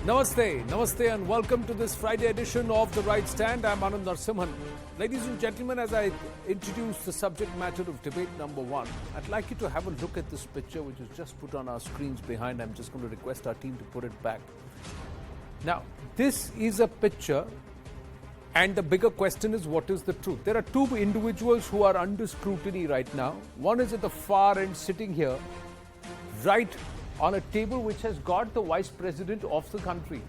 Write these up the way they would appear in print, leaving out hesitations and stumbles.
Namaste and welcome to this Friday edition of The Right Stand. I'm Anand Narsimhan. Ladies and gentlemen, as I introduce the subject matter of debate number one, I'd like you to have a look at this picture which is just put on our screens behind. I'm just going to request our team to put it back. Now, this is a picture and the bigger question is, what is the truth? There are two individuals who are under scrutiny right now. One is at the far end sitting here, right on a table which has got the Vice President of the country.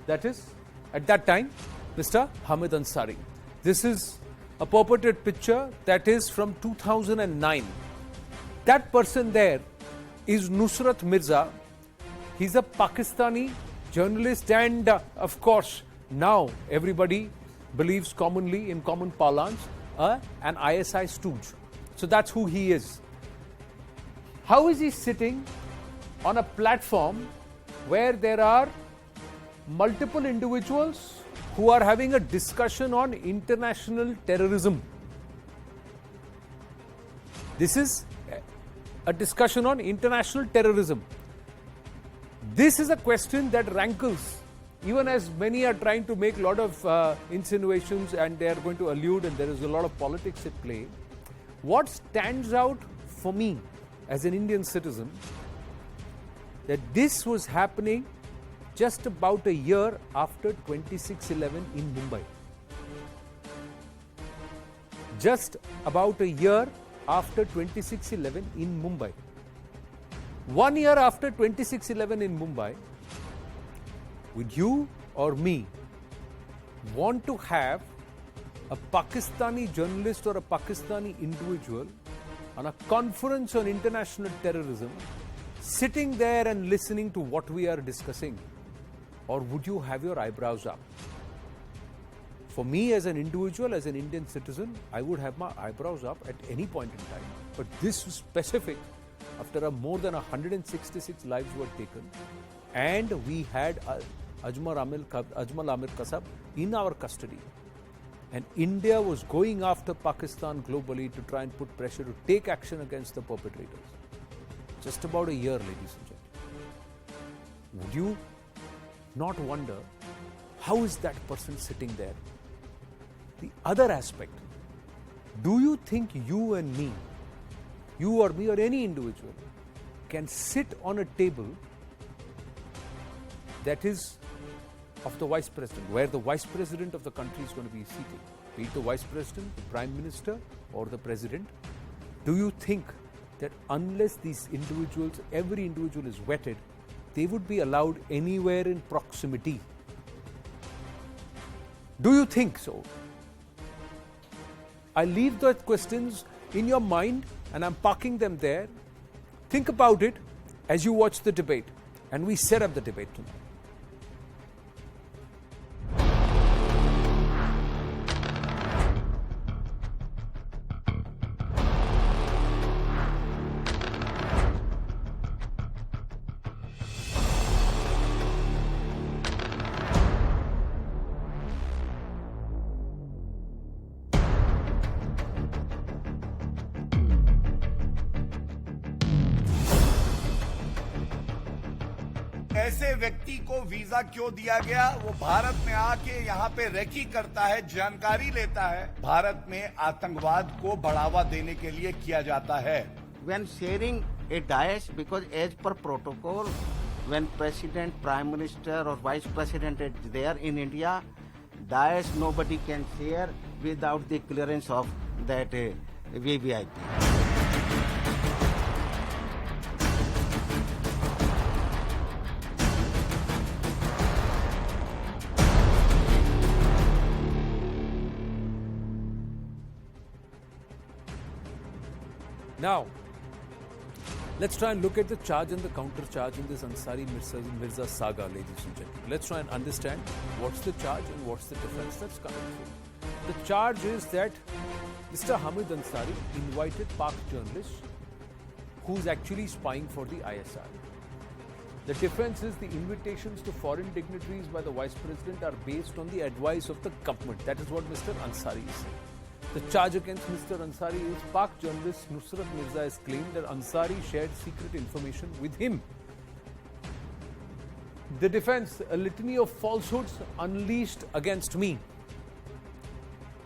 That is, at that time, Mr. Hamid Ansari. This is a purported picture that is from 2009. That person there is Nusrat Mirza. He's a Pakistani journalist and, of course, now everybody believes commonly, in common parlance, an ISI stooge. So that's who he is. How is he sitting on a platform where there are multiple individuals who are having a discussion on international terrorism? This is a discussion on international terrorism. This is a question that rankles, even as many are trying to make a lot of insinuations and they are going to allude and there is a lot of politics at play. What stands out for me as an Indian citizen, that this was happening just about a year after 26/11 in Mumbai. Just about a year after 26/11 in Mumbai. 1 year after 26/11 in Mumbai, would you or me want to have a Pakistani journalist or a Pakistani individual on a conference on international terrorism sitting there and listening to what we are discussing? Or would you have your eyebrows up? For me as an individual, as an Indian citizen, I would have my eyebrows up at any point in time. But this was specific after more than 166 lives were taken and we had Ajmal Amir Kasab in our custody. And India was going after Pakistan globally to try and put pressure to take action against the perpetrators. Just about a year, ladies and gentlemen. Would you not wonder, how is that person sitting there? The other aspect, do you think you and me, you or me or any individual, can sit on a table that is of the Vice President, where the Vice President of the country is going to be seated, be it the Vice President, the Prime Minister or the President? Do you think that unless these individuals, every individual is vetted, they would be allowed anywhere in proximity? Do you think so? I leave those questions in your mind and I'm parking them there. Think about it as you watch the debate and we set up the debate tonight. ऐसे व्यक्ति को visa क्यों दिया गया? वो भारत में आके यहाँ पे रेकी करता है, जानकारी लेता है। भारत में आतंकवाद को बढ़ावा देने के लिए किया जाता है। When sharing a dais, because as per protocol, when President, Prime Minister or Vice President is there in India, dais nobody can share without the clearance of that VVIP. Now, let's try and look at the charge and the counter charge in this Ansari Mirza saga, ladies and gentlemen. Let's try and understand what's the charge and what's the defense that's coming through. The charge is that Mr. Hamid Ansari invited Pak journalists who's actually spying for the ISI. The defense is the invitations to foreign dignitaries by the Vice President are based on the advice of the government. That is what Mr. Ansari is saying. The charge against Mr. Ansari is Pak journalist Nusrat Mirza has claimed that Ansari shared secret information with him. The defense, a litany of falsehoods unleashed against me.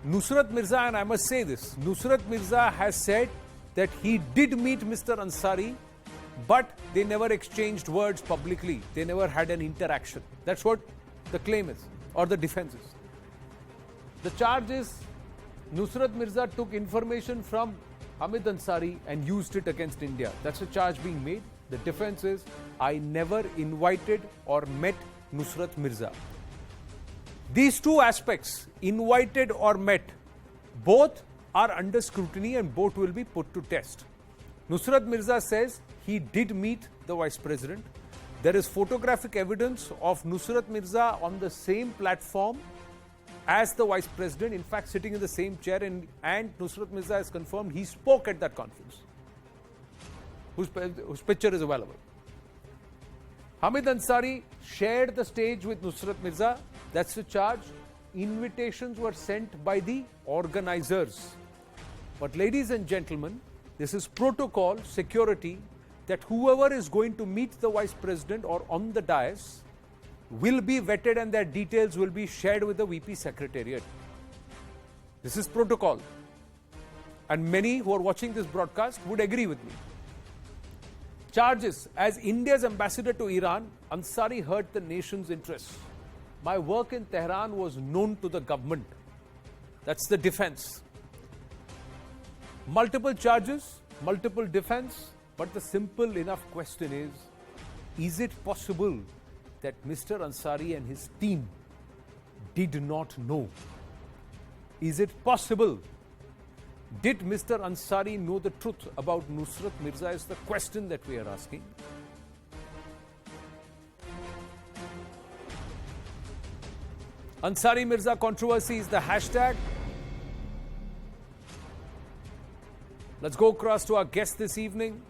Nusrat Mirza, and I must say this, Nusrat Mirza has said that he did meet Mr. Ansari, but they never exchanged words publicly. They never had an interaction. That's what the claim is, or the defense is. The charge is Nusrat Mirza took information from Hamid Ansari and used it against India. That's the charge being made. The defense is, I never invited or met Nusrat Mirza. These two aspects, invited or met, both are under scrutiny and both will be put to test. Nusrat Mirza says he did meet the Vice President. There is photographic evidence of Nusrat Mirza on the same platform as the Vice President, in fact sitting in the same chair, and Nusrat Mirza has confirmed he spoke at that conference, whose picture is available. Hamid Ansari shared the stage with Nusrat Mirza. That's the charge. Invitations were sent by the organizers. But ladies and gentlemen, this is protocol, security, that whoever is going to meet the Vice President or on the dais will be vetted and their details will be shared with the VP Secretariat. This is protocol. And many who are watching this broadcast would agree with me. Charges: as India's ambassador to Iran, Ansari hurt the nation's interests. My work in Tehran was known to the government. That's the defense. Multiple charges, multiple defense, but the simple enough question is it possible that Mr. Ansari and his team did not know? Is it possible? Did Mr. Ansari know the truth about Nusrat Mirza is the question that we are asking. Ansari Mirza controversy is the hashtag. Let's go across to our guest this evening.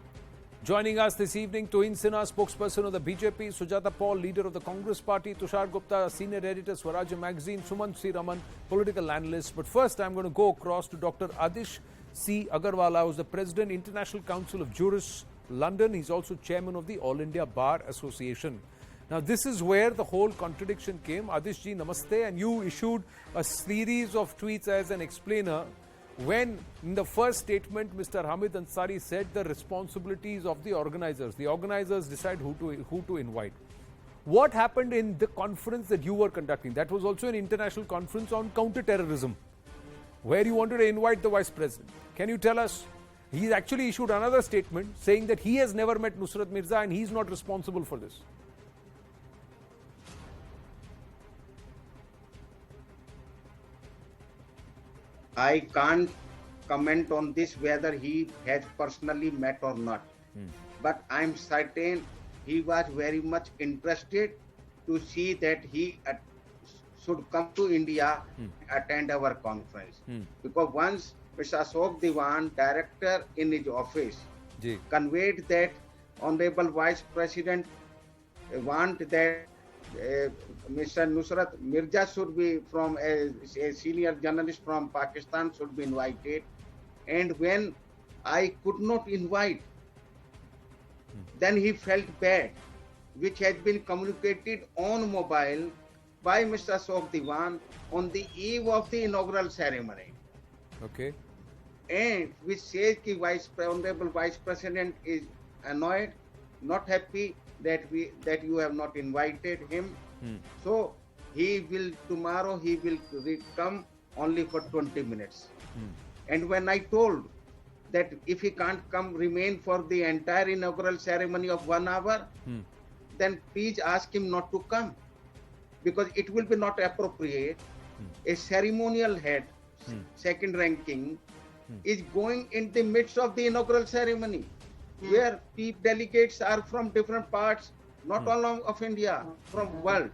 Joining us this evening, Tohin Sinha, spokesperson of the BJP, Sujata Paul, leader of the Congress Party, Tushar Gupta, senior editor, Swarajya Magazine, Sumant C. Raman, political analyst. But first, I'm going to go across to Dr. Adish C. Agarwala, who's the President, International Council of Jurists, London. He's also chairman of the All India Bar Association. Now, this is where the whole contradiction came. Adish ji, namaste. And you issued a series of tweets as an explainer when in the first statement Mr. Hamid Ansari said the responsibilities of the organizers. The organizers decide who to invite. What happened in the conference that you were conducting? That was also an international conference on counter-terrorism, where you wanted to invite the Vice President. Can you tell us? He's actually issued another statement saying that he has never met Nusrat Mirza and he's not responsible for this. I can't comment on this whether he has personally met or not. But I'm certain he was very much interested to see that he should come to India and attend our conference. Because once Mr. Ashok Diwan, director in his office, conveyed that Honorable Vice President want that Mr. Nusrat Mirza should be from a senior journalist from Pakistan should be invited, and when I could not invite, then he felt bad, which has been communicated on mobile by Mr. Ashok Diwan on the eve of the inaugural ceremony. Okay. And which says that Honorable Vice President is annoyed, not happy that you have not invited him. So tomorrow he will come only for 20 minutes. And when I told that if he can't come, remain for the entire inaugural ceremony of 1 hour, then please ask him not to come, because it will be not appropriate. A ceremonial head, second ranking, is going in the midst of the inaugural ceremony, where delegates are from different parts, not only of India, from world.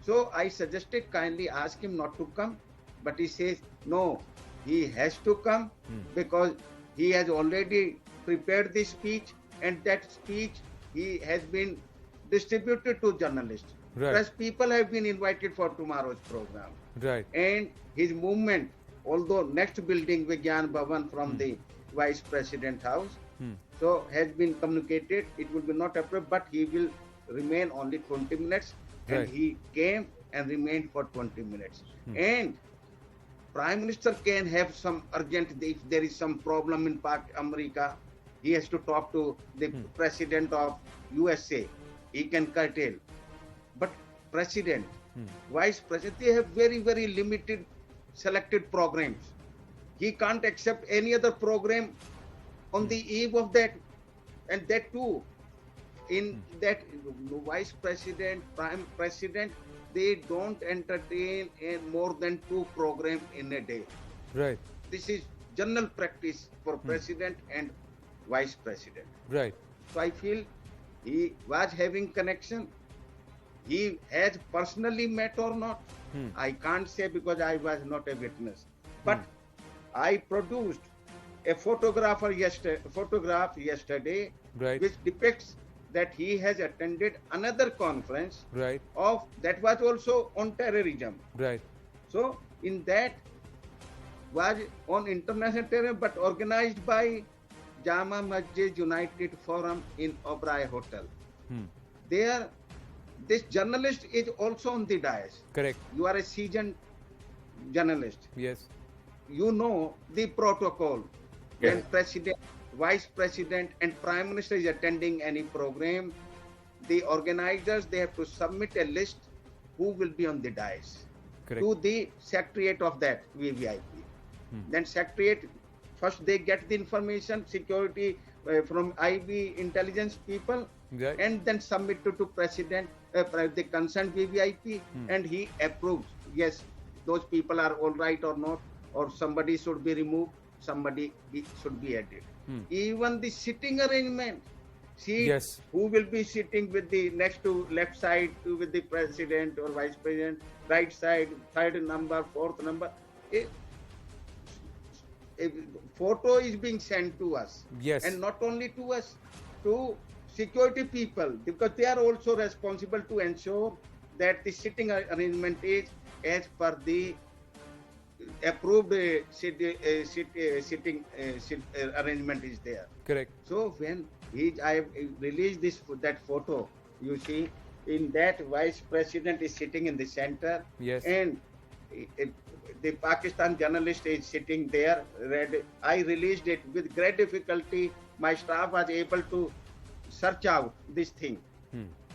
So I suggested kindly ask him not to come, but he says no, he has to come because he has already prepared the speech, and that speech he has been distributed to journalists. Right. Plus people have been invited for tomorrow's program. Right. And his movement, although next building Vigyan Bhavan from the Vice President house, so has been communicated, it will be not appropriate, but he will remain only 20 minutes. And Right. he came and remained for 20 minutes. And Prime Minister can have some urgent, if there is some problem in America, he has to talk to the President of USA. He can curtail. But President, Vice President, they have very, very limited selected programs. He can't accept any other program on the eve of that. And that too, in that Vice President, Prime President, they don't entertain more than 2 programs in a day. Right. This is general practice for President and Vice President. Right. So I feel he was having connection. He has personally met or not, I can't say because I was not a witness. But I produced a photograph yesterday, Right. which depicts that he has attended another conference Right. of that was also on terrorism. Right. So in that was on international terrorism, but organized by Jama Masjid United Forum in Oberoi Hotel. There, this journalist is also on the dais. Correct. You are a seasoned journalist. Yes. You know the protocol. Yes. When President, Vice President, and Prime Minister is attending any program, the organizers, they have to submit a list who will be on the dais Correct. to the secretariat of that VVIP. Then secretariat, first they get the information, security from IB intelligence people, Right. and then submit to President, the concerned VVIP, and he approves. Yes, those people are all right or not, or somebody should be removed, somebody should be added. Even the sitting arrangement, see Yes. who will be sitting with the next to left side with the President or Vice President, right side, third number, fourth number. A photo is being sent to us. Yes. And not only to us, to security people, because they are also responsible to ensure that the sitting arrangement is as per the approved sitting arrangement is there. Correct. So when I released that photo, you see, in that Vice President is sitting in the center, Yes. and the Pakistan journalist is sitting there. I released it with great difficulty. My staff was able to search out this thing.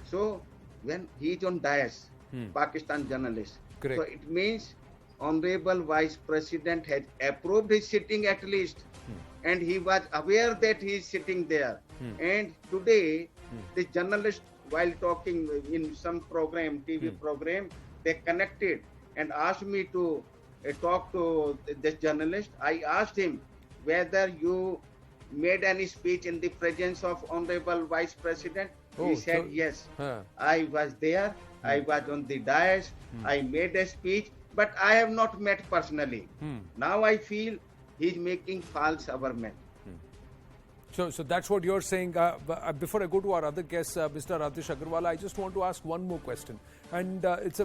So when he is on dais, Pakistan journalist, Correct. so it means Honorable Vice President has approved his sitting at least, and he was aware that he is sitting there. And today, the journalist, while talking in some program, TV program, they connected and asked me to talk to this journalist. I asked him whether you made any speech in the presence of Honorable Vice President. He said, yes, I was there. I was on the dais. I made a speech, but I have not met personally. Now I feel he's making false awareness. So that's what you're saying. Before I go to our other guest, Mr. Ratish Agarwal, I just want to ask one more question. And it's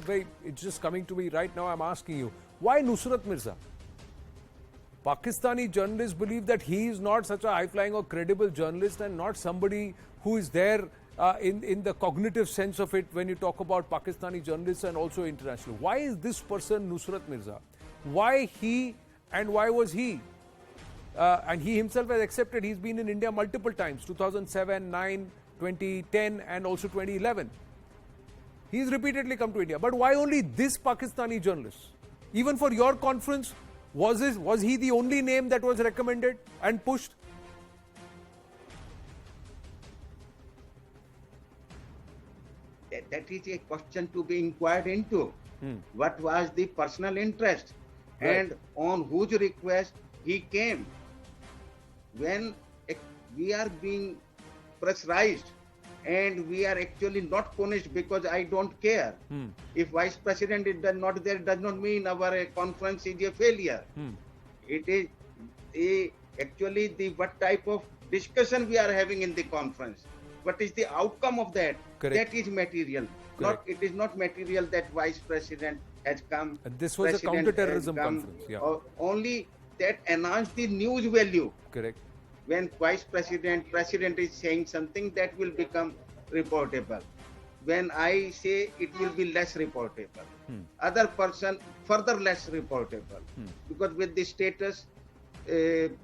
just coming to me right now. I'm asking you, why Nusrat Mirza? Pakistani journalists believe that he is not such a high-flying or credible journalist and not somebody who is there in the cognitive sense of it when you talk about Pakistani journalists and also international. Why is this person Nusrat Mirza? Why he and why was he? And he himself has accepted he's been in India multiple times, 2007, 9, 2010 and also 2011. He's repeatedly come to India. But why only this Pakistani journalist? Even for your conference, was he the only name that was recommended and pushed? That is a question to be inquired into. What was the personal interest, and on whose request he came? When we are being pressurized and we are actually not punished because I don't care. If Vice President is not there, it does not mean our conference is a failure. It is actually what type of discussion we are having in the conference. What is the outcome of that? Correct. That is material. Correct. It is not material that Vice President has come. This was a counter-terrorism conference. Yeah. Only that enhanced the news value. Correct. When Vice President is saying something, that will become reportable. when I say it will be less reportable. Other person further less reportable. Because with the status,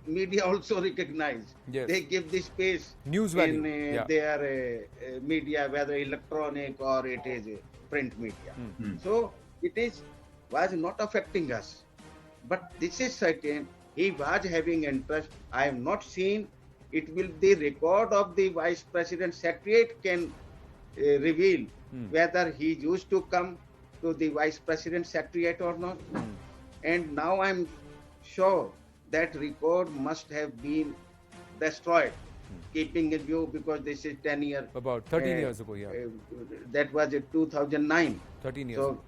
media also recognize. Yes. They give the space News value. in their media, whether electronic or it is print media. So it was not affecting us. But this is certain, he was having interest. I have not seen. It will the record of the Vice President Secretariat can reveal whether he used to come to the Vice President Secretariat or not. And now I'm sure that record must have been destroyed, keeping in view, because this is 10 years. About 13 years ago, That was in 2009. 13 years So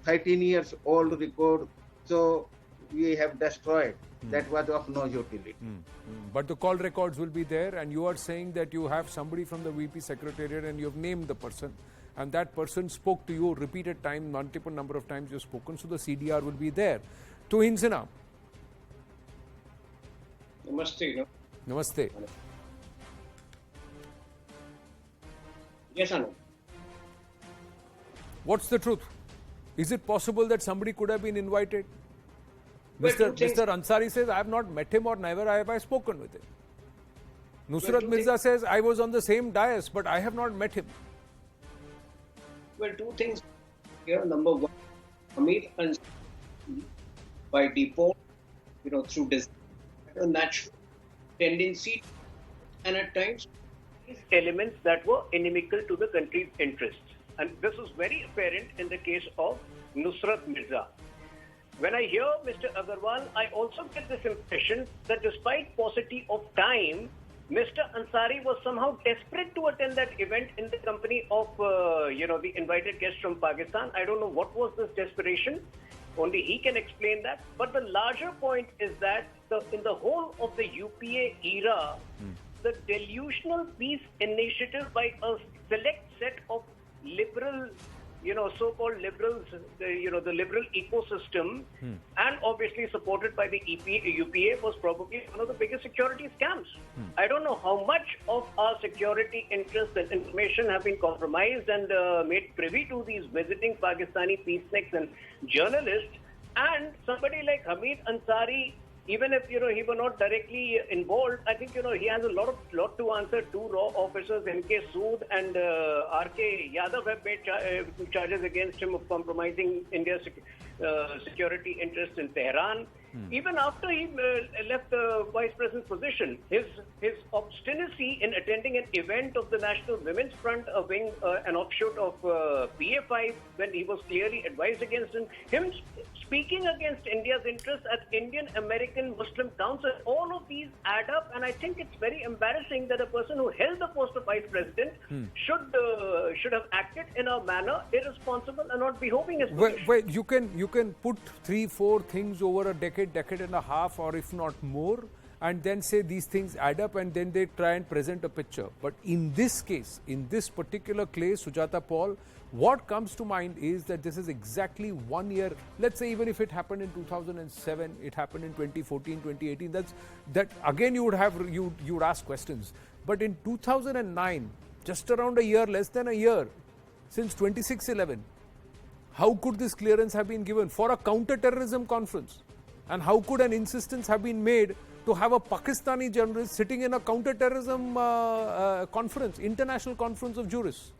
13 years old record. So we have destroyed. That was of no utility. But the call records will be there, and you are saying that you have somebody from the VP Secretariat and you have named the person, and that person spoke to you repeated time, multiple number of times you've spoken, so the CDR will be there. To Hinsana. Namaste. Namaste. Yes, Anand. What's the truth? Is it possible that somebody could have been invited? Well, Mr. Ansari says, I have not met him or never have I spoken with him. Nusrat Mirza says, I was on the same dais, but I have not met him. Well, two things here. Number one, Hamid Ansari, by default, through design, a natural tendency and at times elements that were inimical to the country's interests. And this was very apparent in the case of Nusrat Mirza. When I hear Mr. Agarwal, I also get this impression that despite paucity of time, Mr. Ansari was somehow desperate to attend that event in the company of, the invited guests from Pakistan. I don't know what was this desperation. Only he can explain that. But the larger point is that in the whole of the UPA era, the delusional peace initiative by a select set of liberal, so-called liberals, the liberal ecosystem, and obviously supported by the UPA, was probably one of the biggest security scams. I don't know how much of our security interests and information have been compromised and made privy to these visiting Pakistani peaceniks and journalists, and somebody like Hamid Ansari, even if he were not directly involved, I think he has a lot to answer. Two raw officers, N.K. Sood and R.K. Yadav, have made charges against him of compromising India's security interests in Tehran. Even after he left the vice president's position, his obstinacy in attending an event of the National Women's Front, a wing, an offshoot of PA5, when he was clearly advised against him speaking against India's interests at Indian American Muslim Council, all of these add up, and I think it's very embarrassing that a person who held the post of vice president should have acted in a manner irresponsible and not behoving his position. Well, you can put 3-4 things over a decade and a half, or if not more, and then say these things add up, and then they try and present a picture. But in this case, in this particular case, Sujata Paul, what comes to mind is that this is exactly 1 year. Let's say even if it happened in 2007, it happened in 2014, 2018. That again you would ask questions. But in 2009, just around a year, less than a year, since 26/11, how could this clearance have been given for a counter-terrorism conference? And how could an insistence have been made to have a Pakistani journalist sitting in a counter-terrorism conference, international conference of jurists?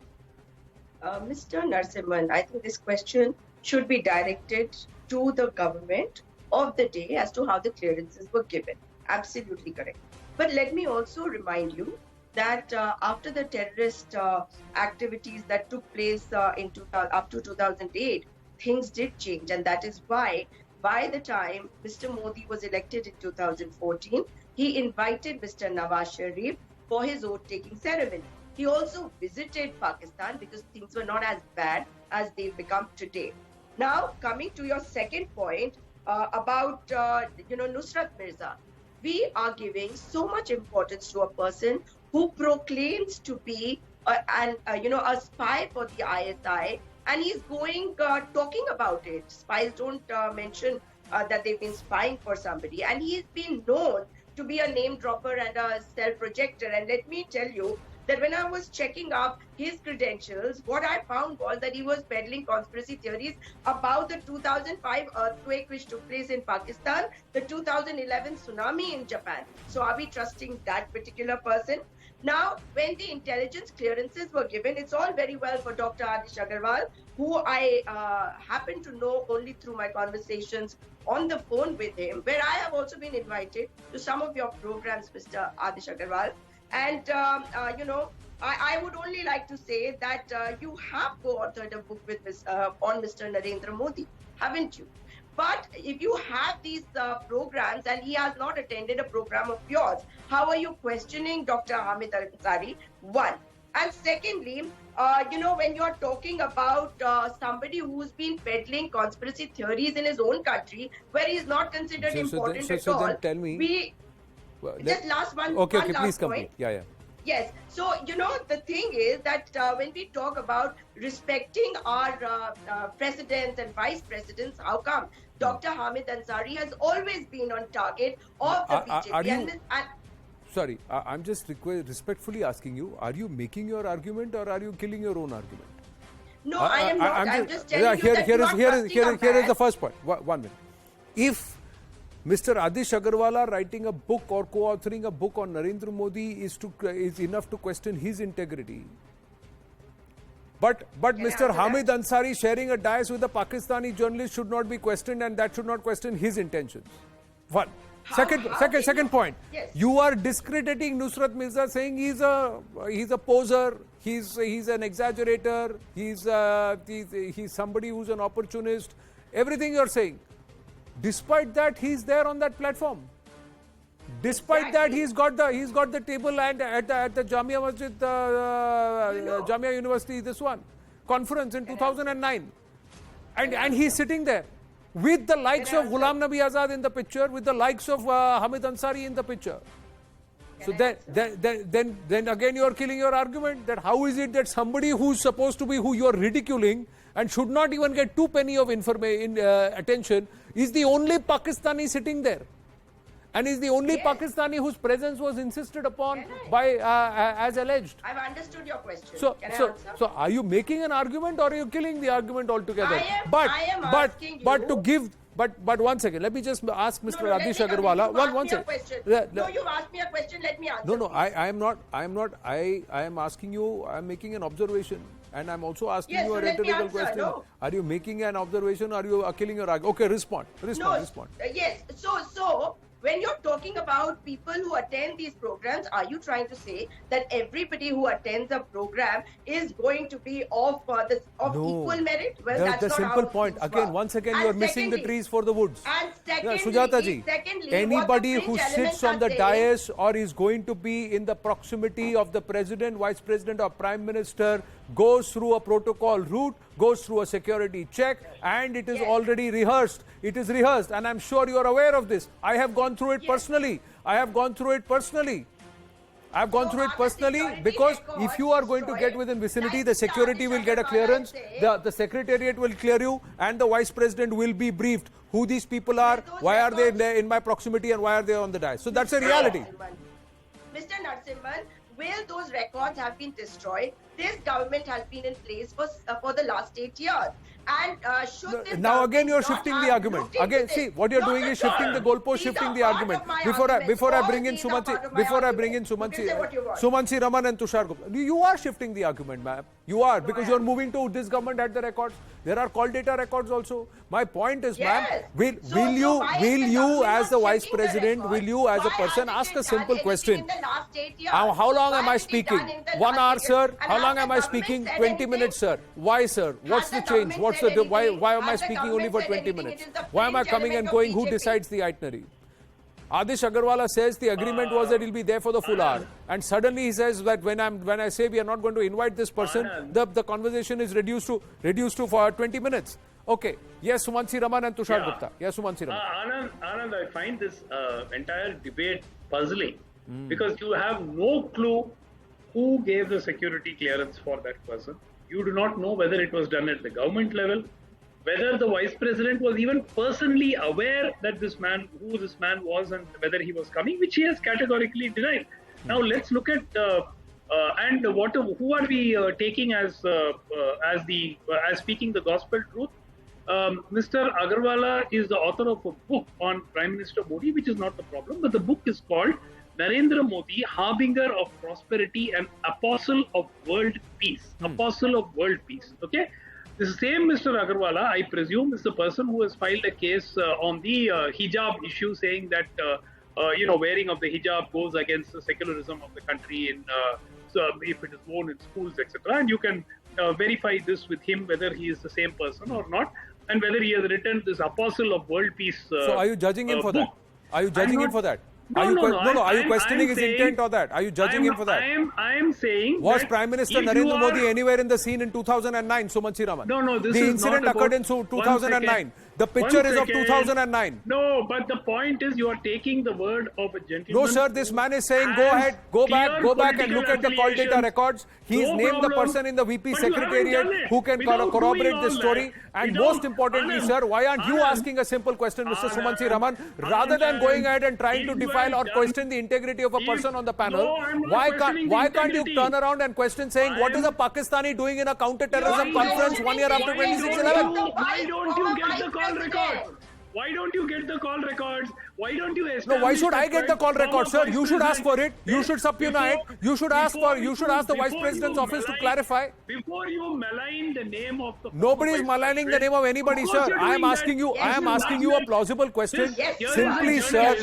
Mr. Narasimhan, I think this question should be directed to the government of the day as to how the clearances were given. Absolutely correct. But let me also remind you that after the terrorist activities that took place up to 2008, things did change. And that is why, by the time Mr. Modi was elected in 2014, he invited Mr. Nawaz Sharif for his oath-taking ceremony. He also visited Pakistan because things were not as bad as they've become today. Now, coming to your second point about Nusrat Mirza, we are giving so much importance to a person who proclaims to be a spy for the ISI, and he's going talking about it. Spies don't mention that they've been spying for somebody, and he's been known to be a name dropper and a self-projector. And let me tell you, that when I was checking up his credentials, what I found was that he was peddling conspiracy theories about the 2005 earthquake which took place in Pakistan, the 2011 tsunami in Japan. So are we trusting that particular person? Now, when the intelligence clearances were given, it's all very well for Dr. Adish Agarwal, who I happen to know only through my conversations on the phone with him, where I have also been invited to some of your programs, Mr. Adish Agarwal. And, I would only like to say that you have co-authored a book with on Mr. Narendra Modi, haven't you? But if you have these programs and he has not attended a program of yours, how are you questioning Dr. Hamid Ansari? One. And secondly, when you're talking about somebody who's been peddling conspiracy theories in his own country, where he's not considered important at all. Then tell me. Just last one. Okay, one last please complete. point. Yeah. Yes. So, the thing is that when we talk about respecting our presidents and vice presidents, how come Dr. Hamid Ansari has always been on target of the BJP? Sorry, I'm just respectfully asking you, are you making your argument or are you killing your own argument? No, I am not. I'm just telling you that here is the first point. 1 minute. If Mr. Adish Agarwal writing a book or co-authoring a book on Narendra Modi is enough to question his integrity, but Mr. Hamid Ansari sharing a dais with a Pakistani journalist should not be questioned, and that should not question his intentions. One. Second point. Yes. You are discrediting Nusrat Mirza, saying he's a poser, he's an exaggerator, he's somebody who's an opportunist. Everything you're saying. Despite that, he's there on that platform. Despite that, he's got the table and at the Jamia Masjid, Jamia University, this one conference in 2009, and he's sitting there with the likes of Ghulam Nabi Azad in the picture, with the likes of Hamid Ansari in the picture. So then again you are killing your argument that how is it that somebody who's supposed to be who you are ridiculing and should not even get 2 penny of attention is the only Pakistani sitting there, and is the only Pakistani whose presence was insisted upon by as alleged. I've understood your question. So are you making an argument or are you killing the argument altogether? I am asking you. But 1 second, let me just ask Mr. Adish Agarwal. One second. No, you've asked me a question. Let me answer. No, I am not. I am asking you. I am making an observation, and I'm also asking you a rhetorical question. No. Are you making an observation? Or are you killing your argument? Okay, respond. Yes. So when you're talking about people who attend these programs, are you trying to say that everybody who attends a program is going to be of equal merit? Well, that's the not simple how point. things Again, work. once again, you are missing the trees for the woods. And secondly, Sujata ji, anybody what the who fringe sits elements on the are saying, dais or is going to be in the proximity of the president, vice president, or prime minister goes through a protocol route, goes through a security check, and it is already rehearsed. It is rehearsed, and I'm sure you are aware of this. I have gone through it personally. Because if you are going to get within vicinity, the security will get a clearance, the secretariat will clear you, and the vice president will be briefed who these people are, why are they in my proximity, and why are they on the dais. So that's a reality. Mr. Narasimhan, will those records have been destroyed? This government has been in place for the last 8 years. And should this now again you're shifting the argument. Again, see what you're doing is shifting the goalpost, shifting the argument. Before I bring in Sumansi Raman and Tushar Gupta, you are shifting the argument, ma'am. You are, because you're moving to this government had the records. There are call data records also. My point is, ma'am, will you as the vice president, will you as a person ask a simple question? How long am I speaking? 1 hour, sir? How long am I speaking? 20 minutes, sir. Why, sir? What's the change? Why am I speaking only for 20 minutes? Why am I coming and going? Who decides the itinerary? Adish Agarwal says the agreement was that he'll be there for the full hour, and suddenly he says that when I say we are not going to invite this person, the conversation is reduced to for 20 minutes. Okay. Yes, Sumansi Raman and Tushar Gupta. Yes, Sumansi Raman. Anand, I find this entire debate puzzling because you have no clue who gave the security clearance for that person. You do not know whether it was done at the government level, whether the vice president was even personally aware that who this man was and whether he was coming, which he has categorically denied. Now let's look at And who are we taking as speaking the gospel truth? Mr. Agarwala is the author of a book on Prime Minister Modi, which is not the problem, but the book is called Narendra Modi, Harbinger of Prosperity and Apostle of World Peace. Apostle of World Peace. Okay? The same Mr. Agarwala, I presume, is the person who has filed a case on the hijab issue, saying that wearing of the hijab goes against the secularism of the country so if it is worn in schools, etc. And you can verify this with him, whether he is the same person or not, and whether he has written this Apostle of World Peace. So are you judging him for that? Are you judging him for that? No, Are you questioning his intent or that? Are you judging him for that? I am saying. Was Prime Minister Narendra Modi anywhere in the scene in 2009, Sumansi Raman? No, this the is incident not occurred in about 2009. The picture is of 2009. No, but the point is you are taking the word of a gentleman. No, sir, this man is saying go ahead, go back and look at the call data records. He's named the person in the VP Secretariat who can corroborate this story. And most importantly, sir, why aren't you asking a simple question, Mr. Sumansi Raman, rather than going ahead and trying to defile or question the integrity of a person on the panel? Why can't you turn around and question saying what is a Pakistani doing in a counter-terrorism conference 1 year after 26/11? Why don't you get the call records? Why don't you get the call records? Why don't you establish? No, why should I get the call record, sir? You should ask for it. You should subpoena it. You should ask the Vice President's office to clarify. Before you malign the name of the Nobody is maligning the name of anybody, sir. I am asking you a plausible question. Simply, sir,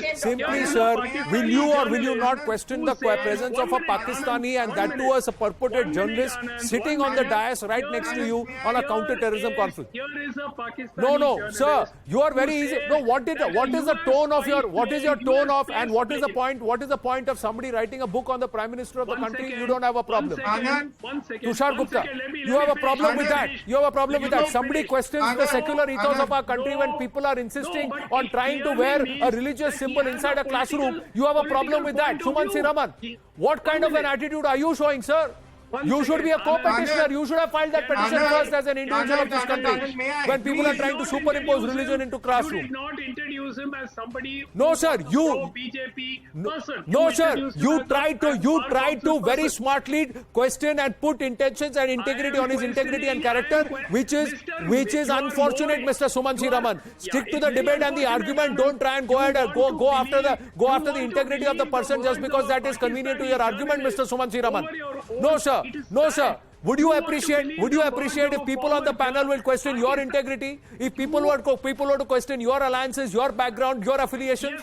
will you or will you not question the presence of a Pakistani, and that too as a purported journalist sitting on the dais right next to you on a counter-terrorism conference? Here is a Pakistani No, sir. You are very easy. No, what is the tone of your, what is your tone of, and what is the point of somebody writing a book on the Prime Minister of the country? You don't have a problem. Tushar Gupta, you have a problem with that. You have a problem with that. Somebody questions the secular ethos of our country when people are insisting on trying to wear a religious symbol inside a classroom. You have a problem with that. Sumansi Raman, what kind of an attitude are you showing, sir? You should be a co-petitioner. You should have filed that petition first as an individual of this country. When people are trying to superimpose religion into classroom. You did not introduce him as somebody. No, sir. BJP person. No, sir. You tried to very smartly question and put intentions and integrity on his integrity and character, which is unfortunate, Mr. Sumansi Raman. Stick to the debate and the argument. Don't try and go ahead and go after the integrity of the person just because that is convenient to your argument, Mr. Sumansi Raman. No, sir. No, sir. Would you appreciate if people on the panel will question your integrity? If people were to question your alliances, your background, your affiliations?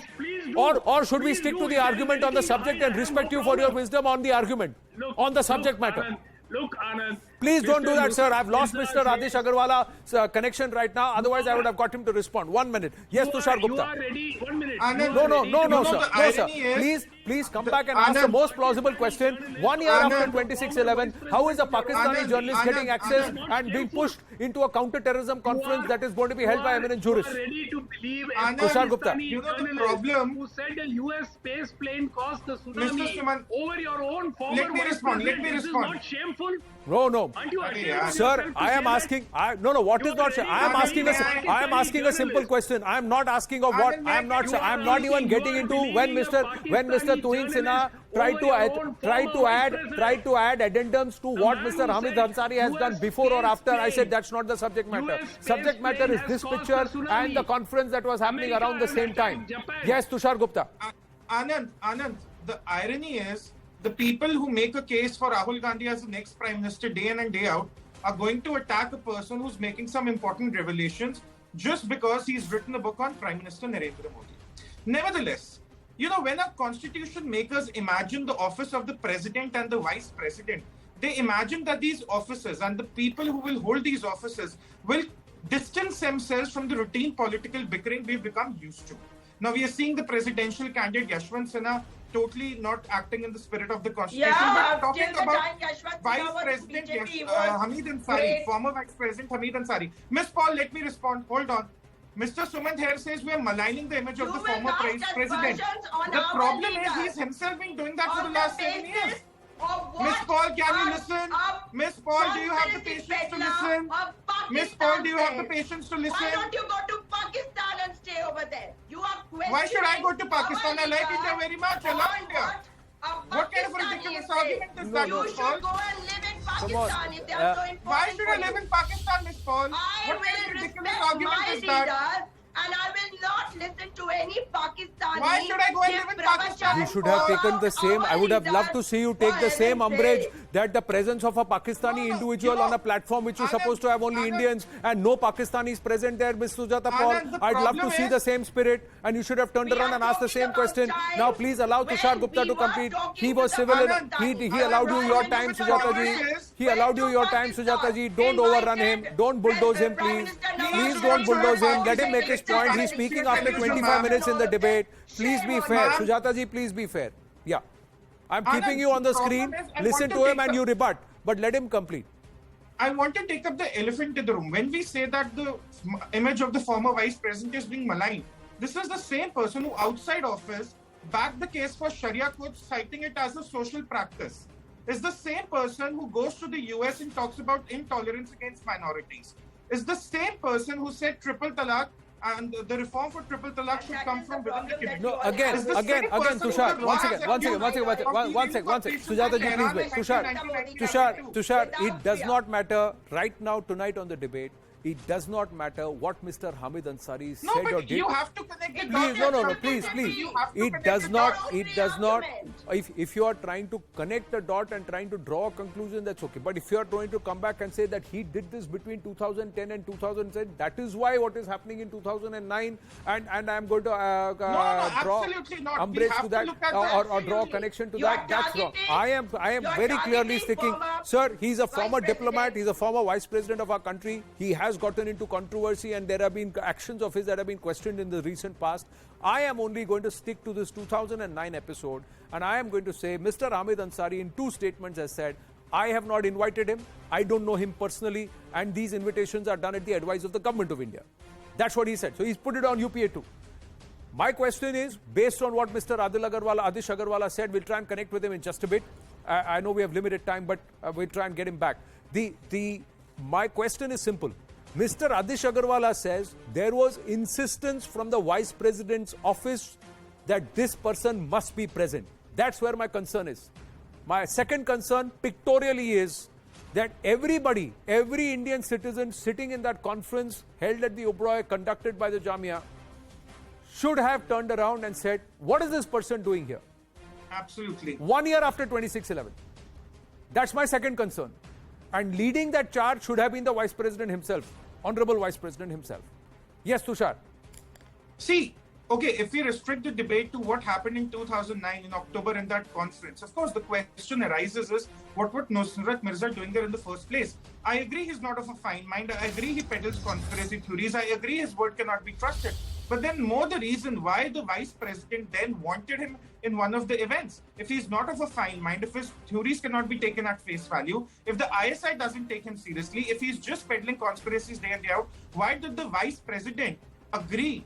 Or should we stick to the argument on the subject and respect you for your wisdom on the argument, on the subject matter? Look, Anand. Please don't do that, sir. I've lost Mr. Rajesh Agarwala's connection right now. Otherwise, I would have got him to respond. 1 minute. Yes, Tushar Gupta. You are ready. 1 minute. No, sir. No, sir. Please come back and ask the most plausible question. 1 year after 26/11, how is a Pakistani journalist getting access and being pushed into a counter-terrorism conference that is going to be held by eminent jurists? You are ready to believe Tushar Gupta. You know the problem. Who said a US space plane caused the tsunami Mr. Suman, over your own former let me respond. This is not shameful. No. Aren't you ashamed Sir, yourself to I am say that? asking. What is not? I am asking a simple question. I am not asking of what. I am not even getting into when Mr. Tuhin Sinha tried to add addendums to what Mr. Hamid Ansari has done before or after. I said that's not the subject matter. Subject matter is this picture and the conference that was happening around the same time. Yes, Tushar Gupta. Anand, the irony is the people who make a case for Rahul Gandhi as the next Prime Minister day in and day out are going to attack a person who's making some important revelations just because he's written a book on Prime Minister Narendra Modi. Nevertheless, you know, when our constitution makers imagine the office of the president and the vice president, they imagine that these offices and the people who will hold these offices will distance themselves from the routine political bickering we've become used to. Now we are seeing the presidential candidate Yashwant Sinha totally not acting in the spirit of the constitution, but talking about Vice President Hamid Ansari, former Vice President Hamid Ansari. Miss Paul, let me respond. Hold on. Mr. Sumant here says we are maligning the image of the former president. The problem is he's himself been doing that for the last 7 years. Miss Paul, can you listen? Miss Paul, do you have the patience to listen? Miss Paul, do you have the patience to listen? Why don't you go to Pakistan and stay over there? You are questioning. Why should I go to Pakistan? I like India very much. I love India. What kind of a ridiculous argument is that, You Miss should Paul? go and live in Come on. Pakistan if they are so important. Why should I for live you. in Pakistan, Miss Paul? I What kind of will ridiculous respect argument my is that? leaders and I will not listen to any Pakistani. Why should I go and give live in Pakistan? You should have taken the same. I would have loved to see you take the same umbrage that the presence of a Pakistani individual on a platform which is supposed to have only Indians and no Pakistanis present there, Ms. Sujata Paul. Anand, the I'd love to problem see is- the same spirit and you should have turned We around are and asked the talking same about question. time Now please allow when Tushar Gupta we to were complete. talking He to was the civil. Pakistani. He allowed you your Prime time, Minister Sujata ji. Notice He allowed you went your to time, Sujata ji. Don't Pakistan, overrun him. invited Don't bulldoze him, Prime please. Minister Please Nawaz don't Sharif bulldoze to him. Let him make his point. He's Pakistan. speaking after Excuse me, 25 ma'am. minutes in the debate. Please be Shame on fair. you. Sujata ji, please be fair. Yeah. I'm Anand, keeping you on the the problem screen. is I Listen want to to him take and the- you rebut. But let him complete. I want to take up the elephant in the room. When we say that the image of the former vice president is being maligned, this is the same person who outside office backed the case for Sharia courts, citing it as a social practice. Is the same person who goes to the US and talks about intolerance against minorities. Is the same person who said triple talaq and the reform for triple talaq should come from within the community. No, again, Is the same person Tushar, who once has again, one second. Sujata ji, please wait. Tushar, it does not matter right now, tonight on the debate. It does not matter what Mr. Hamid Ansari No, said or but did. you have to connect the Please, dots. please. You have to It connect does the not, dots. it does not. If you are trying to connect a dot and trying to draw a conclusion, that's okay. But if you are trying to come back and say that he did this between 2010 and 2010, that is why what is happening in 2009, and I am going to draw absolutely not. We umbrage have to to that look at or that. draw a connection to You are that. That's wrong. targeting- I am you are very clearly targeting sticking. former Sir, he's a vice former diplomat. president. He's a former vice president of our country. He has gotten into controversy and there have been actions of his that have been questioned in the recent past. I am only going to stick to this 2009 episode and I am going to say Mr. Hamid Ansari in two statements has said, I have not invited him, I don't know him personally, and these invitations are done at the advice of the government of India. That's what he said. So he's put it on UPA too. My question is, based on what Mr. Adish Agarwala said, we'll try and connect with him in just a bit. I know we have limited time, but we'll try and get him back. My question is simple. Mr. Adish Agarwala says there was insistence from the Vice President's office that this person must be present. That's where my concern is. My second concern pictorially is that every Indian citizen sitting in that conference held at the Oberoi conducted by the Jamia should have turned around and said, what is this person doing here? Absolutely. 1 year after 26/11. That's my second concern. And leading that charge should have been the Vice President himself, Honorable Vice President himself. Yes, Tushar. See, okay, if we restrict the debate to what happened in 2009 in October in that conference, of course, the question arises is, what was Nusrat Mirza doing there in the first place? I agree he's not of a fine mind. I agree he peddles conspiracy theories. I agree his word cannot be trusted. But then more the reason why the vice president then wanted him in one of the events. If he's not of a fine mind, if his theories cannot be taken at face value, if the ISI doesn't take him seriously, if he's just peddling conspiracies day in, day out, why did the vice president agree?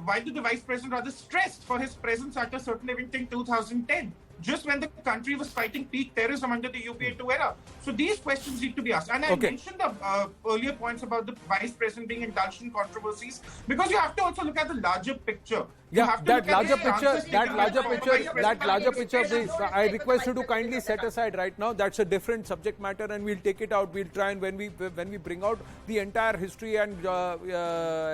Why did the vice president rather stressed for his presence at a certain event in 2010? Just when the country was fighting peak terrorism under the UPA-2 era. So these questions need to be asked. And I mentioned the earlier points about the vice president being indulged in controversies because you have to also look at the larger picture. Yeah, that larger picture, please. I request you to kindly set aside right now. That's a different subject matter and we'll take it out. We'll try and when we bring out the entire history and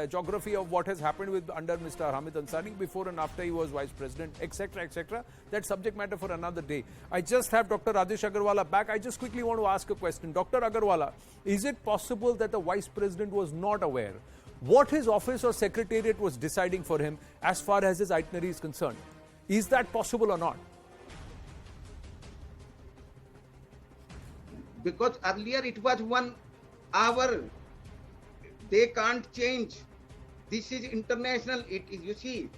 geography of what has happened under Mr. Hamid Ansari before and after he was Vice President, etc. That subject matter for another day. I just have Dr. Adish Agarwala back. I just quickly want to ask a question. Dr. Agarwala, is it possible that the Vice President was not aware what his office or secretariat was deciding for him as far as his itinerary is concerned? Is that possible or not? Because earlier it was 1 hour. They can't change. This is international. It is, you see,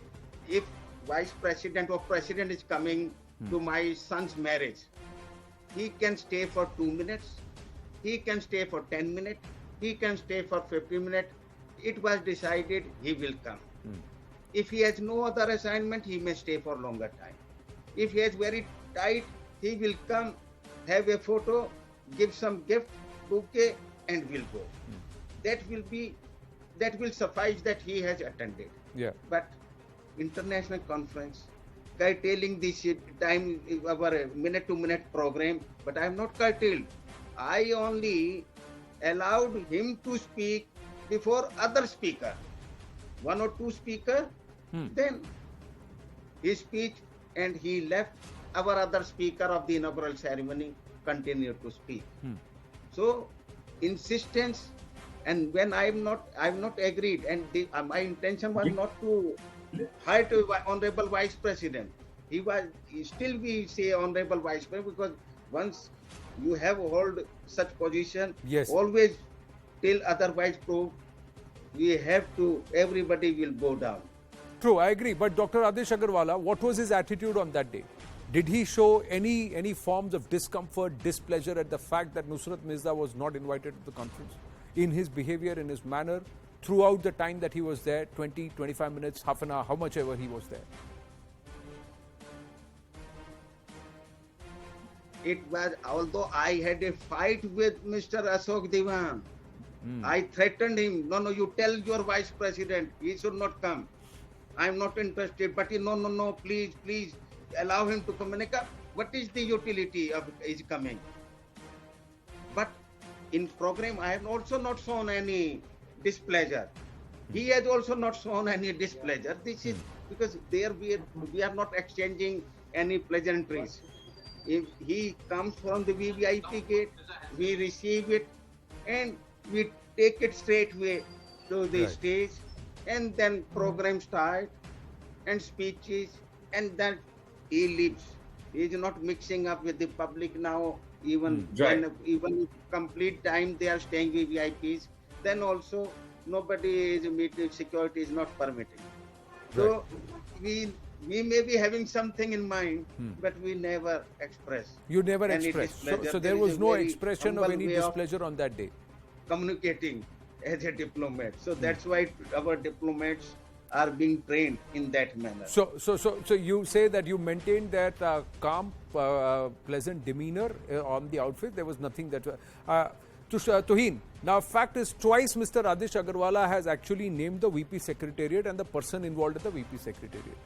if vice president or president is coming to my son's marriage, he can stay for 2 minutes, he can stay for 10 minutes, he can stay for 50 minutes. It was decided he will come. If he has no other assignment, he may stay for longer time. If he is very tight, he will come, have a photo, give some gift, bouquet, and will go. That will suffice that he has attended. Yeah. But international conference, curtailing this time, our minute-to-minute program, but I am not curtailed. I only allowed him to speak before other speaker, one or two speaker, then his speech, and he left. Our other speaker of the inaugural ceremony continued to speak. So, insistence, and when I'm not agreed, and my intention was not to hurt Honorable Vice President. He still we say Honorable Vice President, because once you have hold such position, Yes. always till otherwise proved, we have to, everybody will go down. True, I agree. But Dr. Adesh Agarwala, what was his attitude on that day? Did he show any forms of discomfort, displeasure at the fact that Nusrat Mirza was not invited to the conference? In his behavior, in his manner, throughout the time that he was there, 20, 25 minutes, half an hour, how much ever he was there? It was, although I had a fight with Mr. Ashok Diwan, I threatened him, no, you tell your Vice President, he should not come. I am not interested, but he, no, please, allow him to communicate. What is the utility of his coming? But in program, I have also not shown any displeasure. He has also not shown any displeasure. This is because there we are not exchanging any pleasantries. If he comes from the VVIP gate, we receive it and we take it straight away to the stage, and then program start and speeches, and then he leaves. He is not mixing up with the public now. Even even complete time they are staying with VIPs. Then also nobody is meeting. Security is not permitting. So we may be having something in mind, but we never express. You never expressed. So there was no expression of any displeasure on that day. Communicating as a diplomat. So that's why our diplomats are being trained in that manner. So you say that you maintained that calm, pleasant demeanor on the outfit. There was nothing that. Tuhin, now fact is twice Mr. Adesh Agarwala has actually named the VP Secretariat and the person involved in the VP Secretariat.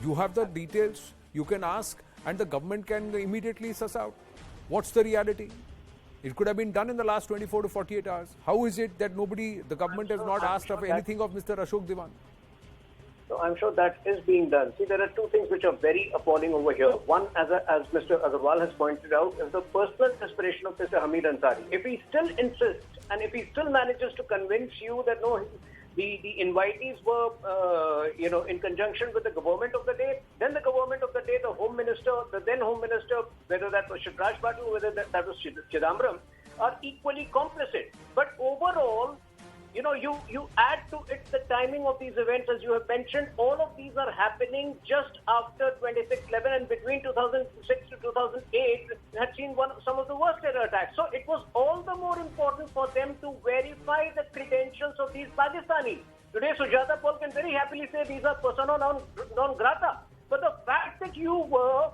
You have the details, you can ask, and the government can immediately suss out what's the reality. It could have been done in the last 24 to 48 hours. How is it that the government has not asked of anything of Mr. Ashok Diwan? So I'm sure that is being done. See, there are two things which are very appalling over here. One, as Mr. Agarwal has pointed out, is the personal aspiration of Mr. Hamid Ansari. If he still insists and if he still manages to convince you that no, the invitees were, in conjunction with the government of the day, then the government of the day, the Home Minister, the then Home Minister, whether that was Shivraj Patil, whether that was Chidambaram, are equally complicit. But overall, you add to it the timing of these events, as you have mentioned. All of these are happening just after 26/11, and between 2006 to 2008, we had seen some of the worst terror attacks. So it was all the more important for them to verify the credentials of these Pakistanis. Today, Sujata Paul can very happily say these are persona non grata. But the fact that you were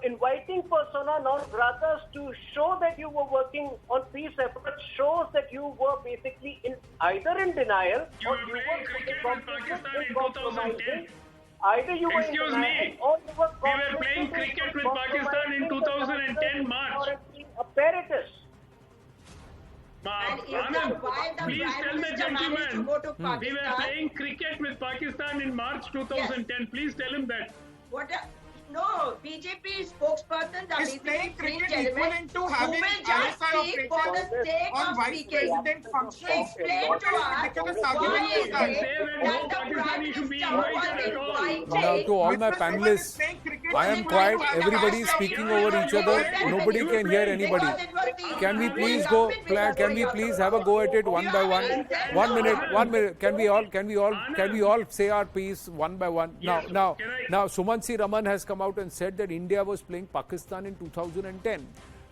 inviting persona non gratas to show that you were working on peace efforts shows that you were basically either in denial or you were compromising. Either you were in denial or you were we were playing cricket with Pakistan in 2010 March. Apparatus. Please tell me, gentlemen, we were playing cricket with Pakistan in March 2010. Yes. Please tell him that. No, BJP spokesperson is playing cricket equivalent to having ISI operators on vice president functions. Explain to us why is it that the Prime Minister was invited. Now to all my panelists, I am quiet. Everybody is speaking over each other. Nobody can hear anybody. Can we please go? Can we please have a go at it one by one? 1 minute. 1 minute. Can we all say our piece one by one? Now, Sumansi Raman has come out and said that India was playing Pakistan in 2010.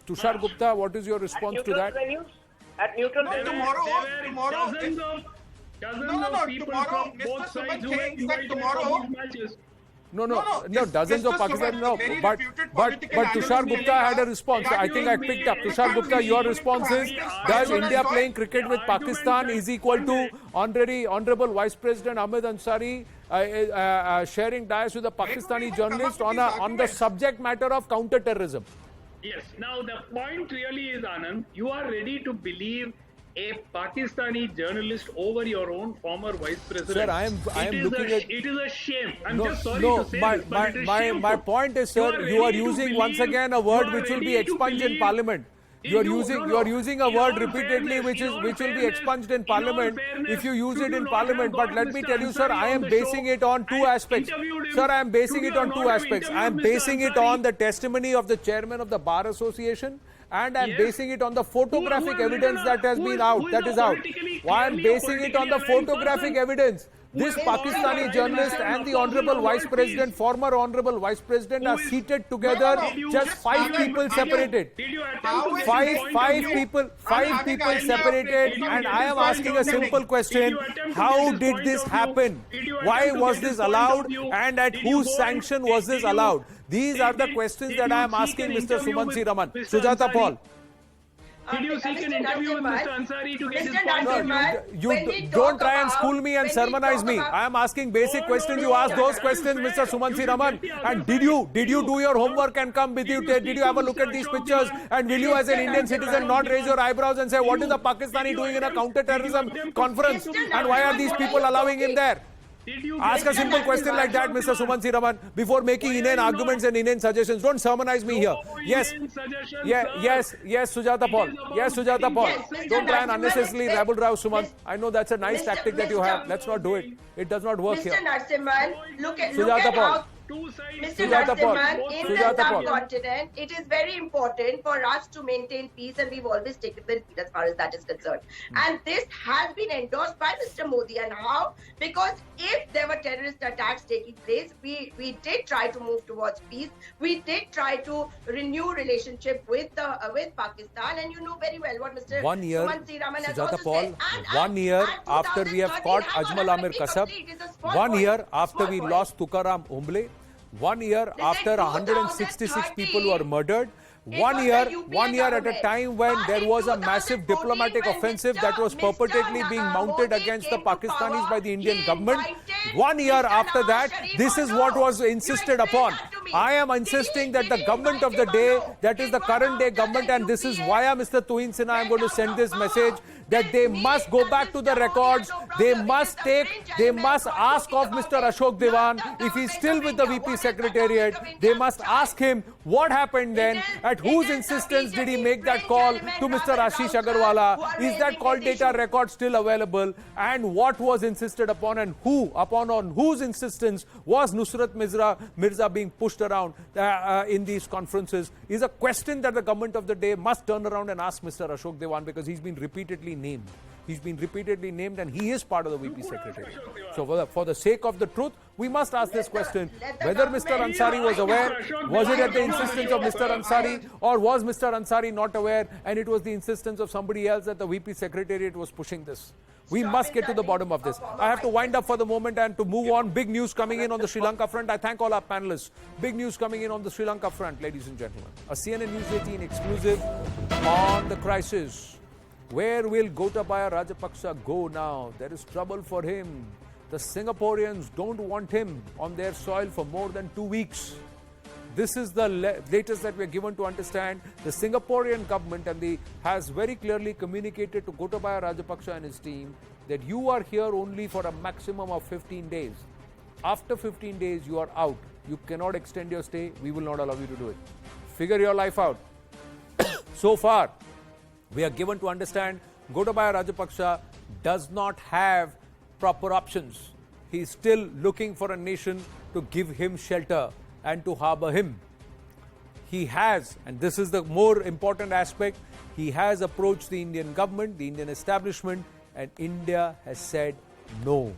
Tushar Gupta, what is your response to that? At neutral tomorrow. Dozens of people from both sides who were invited to these matches. No, This dozens of Mr. Pakistan, Suman, no. very But reputed political Tushar analyst Gupta had a response. that I think I picked up. Tushar Gupta, your response is, does India playing cricket with Pakistan is equal to Honorable Vice President Ahmed Ansari sharing dais with a Pakistani journalist on the subject matter of counter-terrorism? Yes. Now the point really is, Anand, you are ready to believe a Pakistani journalist over your own former vice president. Sir, I am looking at. It is a shame. I'm No, just sorry no. to say this, but it is My shameful. point is, sir, you are ready to using once believe- again a you word are which will be ready to expunged in believe- Parliament. You are using a In word all repeatedly fairness, which in all will be fairness, expunged in in all Parliament fairness, if you use should it in you not Parliament. have But got let me Mr. tell you, sir, Ansari I on am the basing show it on two and aspects. interviewed him? Sir, I am basing Should it you on not two have aspects. interviewed I am Mr. basing it Ansari? on the testimony of the chairman of the Bar Association, and I am Yes. basing it on the photographic Who has evidence written that has who been is- out. who is That a is out. politically- Why I am clearly a basing it on the politically aligned photographic person? evidence. Who This is also the Pakistani Prime journalist Minister and of the Council Honorable of Vice World President, Peace? former Honorable Vice President are Who is- seated together, No, just just five having- people having- separated. Did you attempt How to is get Five- his point of Five view? people having idea of separated, it. and Did I you am get asking a his point simple of question: Did you attempt to how get his did point this of view? happen? Did you Why attempt to was get this his point allowed? of view? And at Did you whose go sanction and- was this did you- allowed? These are the did- questions did that you I am seek asking an Mr. interview Suman with C. Raman. Mr. Sujata Ansari? Paul. Did you seek an Mr. interview with Narasimhan, Mr. Ansari to get his Mr. point of view? Narasimhan, You when we don't talk try and about- school me and when we sermonize talk me. about- I am asking basic No, questions. no, You no, ask those that questions, is Mr. fair. Suman You C. should Raman. get the other And side. did you do your homework and come with you? Did you have a look at these pictures? And will you, as an Indian citizen, not raise your eyebrows and say, what is the Pakistani doing in a counter-terrorism conference? And why are these people allowing him there? Did you Ask a get simple his question like that, point Mr. of view? Suman C. Raman, before making inane arguments and inane suggestions. Don't sermonize me here. No Yes. inane suggestions, Yes, sir. Sujata Paul. It is about Yes, Sujata Paul. Yes, Mr. Don't try and Narasimhan, unnecessarily Mr. rabble rouse Suman. Mr. I know that's a nice Mr. tactic that you Mr. have. Let's not do it. It does not work Mr. here. Narasimhan, look at Sujata Paul. how Two sides. Mr. Sujata Paul. Narasimhan, in the Sujata Paul. subcontinent, it is very important for us to maintain peace, and we've always taken the lead as far as that is concerned. And this has been endorsed by Mr. Modi. And how? Because if there were terrorist attacks taking place, we did try to move towards peace. We did try to renew relationship with Pakistan, and you know very well what Mr. 1 year, Suman C. Raman has Sujata also Paul, said. And 1 year and after we have 2013, caught hang on, Ajmal Amir let me Kasab, complete. It's a small 1 point. year after Small we point. lost Tukaram Umble, 1 year after 166 people were murdered, It 1 was year, the UPA 1 year at a government. time when But there in was a massive 2014 diplomatic when offensive Mr. that was perpetually being mounted Modi against the came to Pakistanis power, by the Indian he government. invited 1 year Mr. after Nawaz that, Sharif this or is no? what was You insisted explain upon. that to me. I am Did insisting he- that did the he government of the invite him day, or no? that is It the was current day after government, the and this is UPA via Mr. Tuhin Sinha, I am going to went send out this of message, power. that they That must means go that back to the Mr. Modi records, has no they problem. must It is a take, fringe they element must for ask talking of about Mr. it. Ashok Not Devan, the if he's government still of with the India. VP What is the Secretariat, government of they India's must charge? ask him what happened then, It at is whose the insistence did he BJP make that fringe call element to Mr. rather Ashish than Agarwala, who are is that raising call this data issue. record still available, and what was insisted upon, and on whose insistence was Nusrat Mirza being pushed around in these conferences, is a question that the government of the day must turn around and ask Mr. Ashok Devan, because he's been repeatedly named. He's been repeatedly named, and he is part of the VP Secretariat. So for the sake of the truth, we must ask this question, whether Mr. Ansari was aware, was it at the insistence of Mr. Ansari, or was Mr. Ansari not aware, and it was the insistence of somebody else that the VP Secretariat was pushing this. We must get to the bottom of this. I have to wind up for the moment and to move on. Big news coming in on the Sri Lanka front. I thank all our panelists. Big news coming in on the Sri Lanka front, ladies and gentlemen. A CNN News 18 exclusive on the crisis. Where will Gotabaya Rajapaksa go now? There is trouble for him. The Singaporeans don't want him on their soil for more than 2 weeks. This is the latest that we are given to understand. The Singaporean government has very clearly communicated to Gotabaya Rajapaksa and his team that you are here only for a maximum of 15 days. After 15 days, you are out. You cannot extend your stay. We will not allow you to do it. Figure your life out. So far, we are given to understand Gotabaya Rajapaksa does not have proper options. He is still looking for a nation to give him shelter and to harbor him. He has, and this is the more important aspect, he has approached the Indian government, the Indian establishment, and India has said no.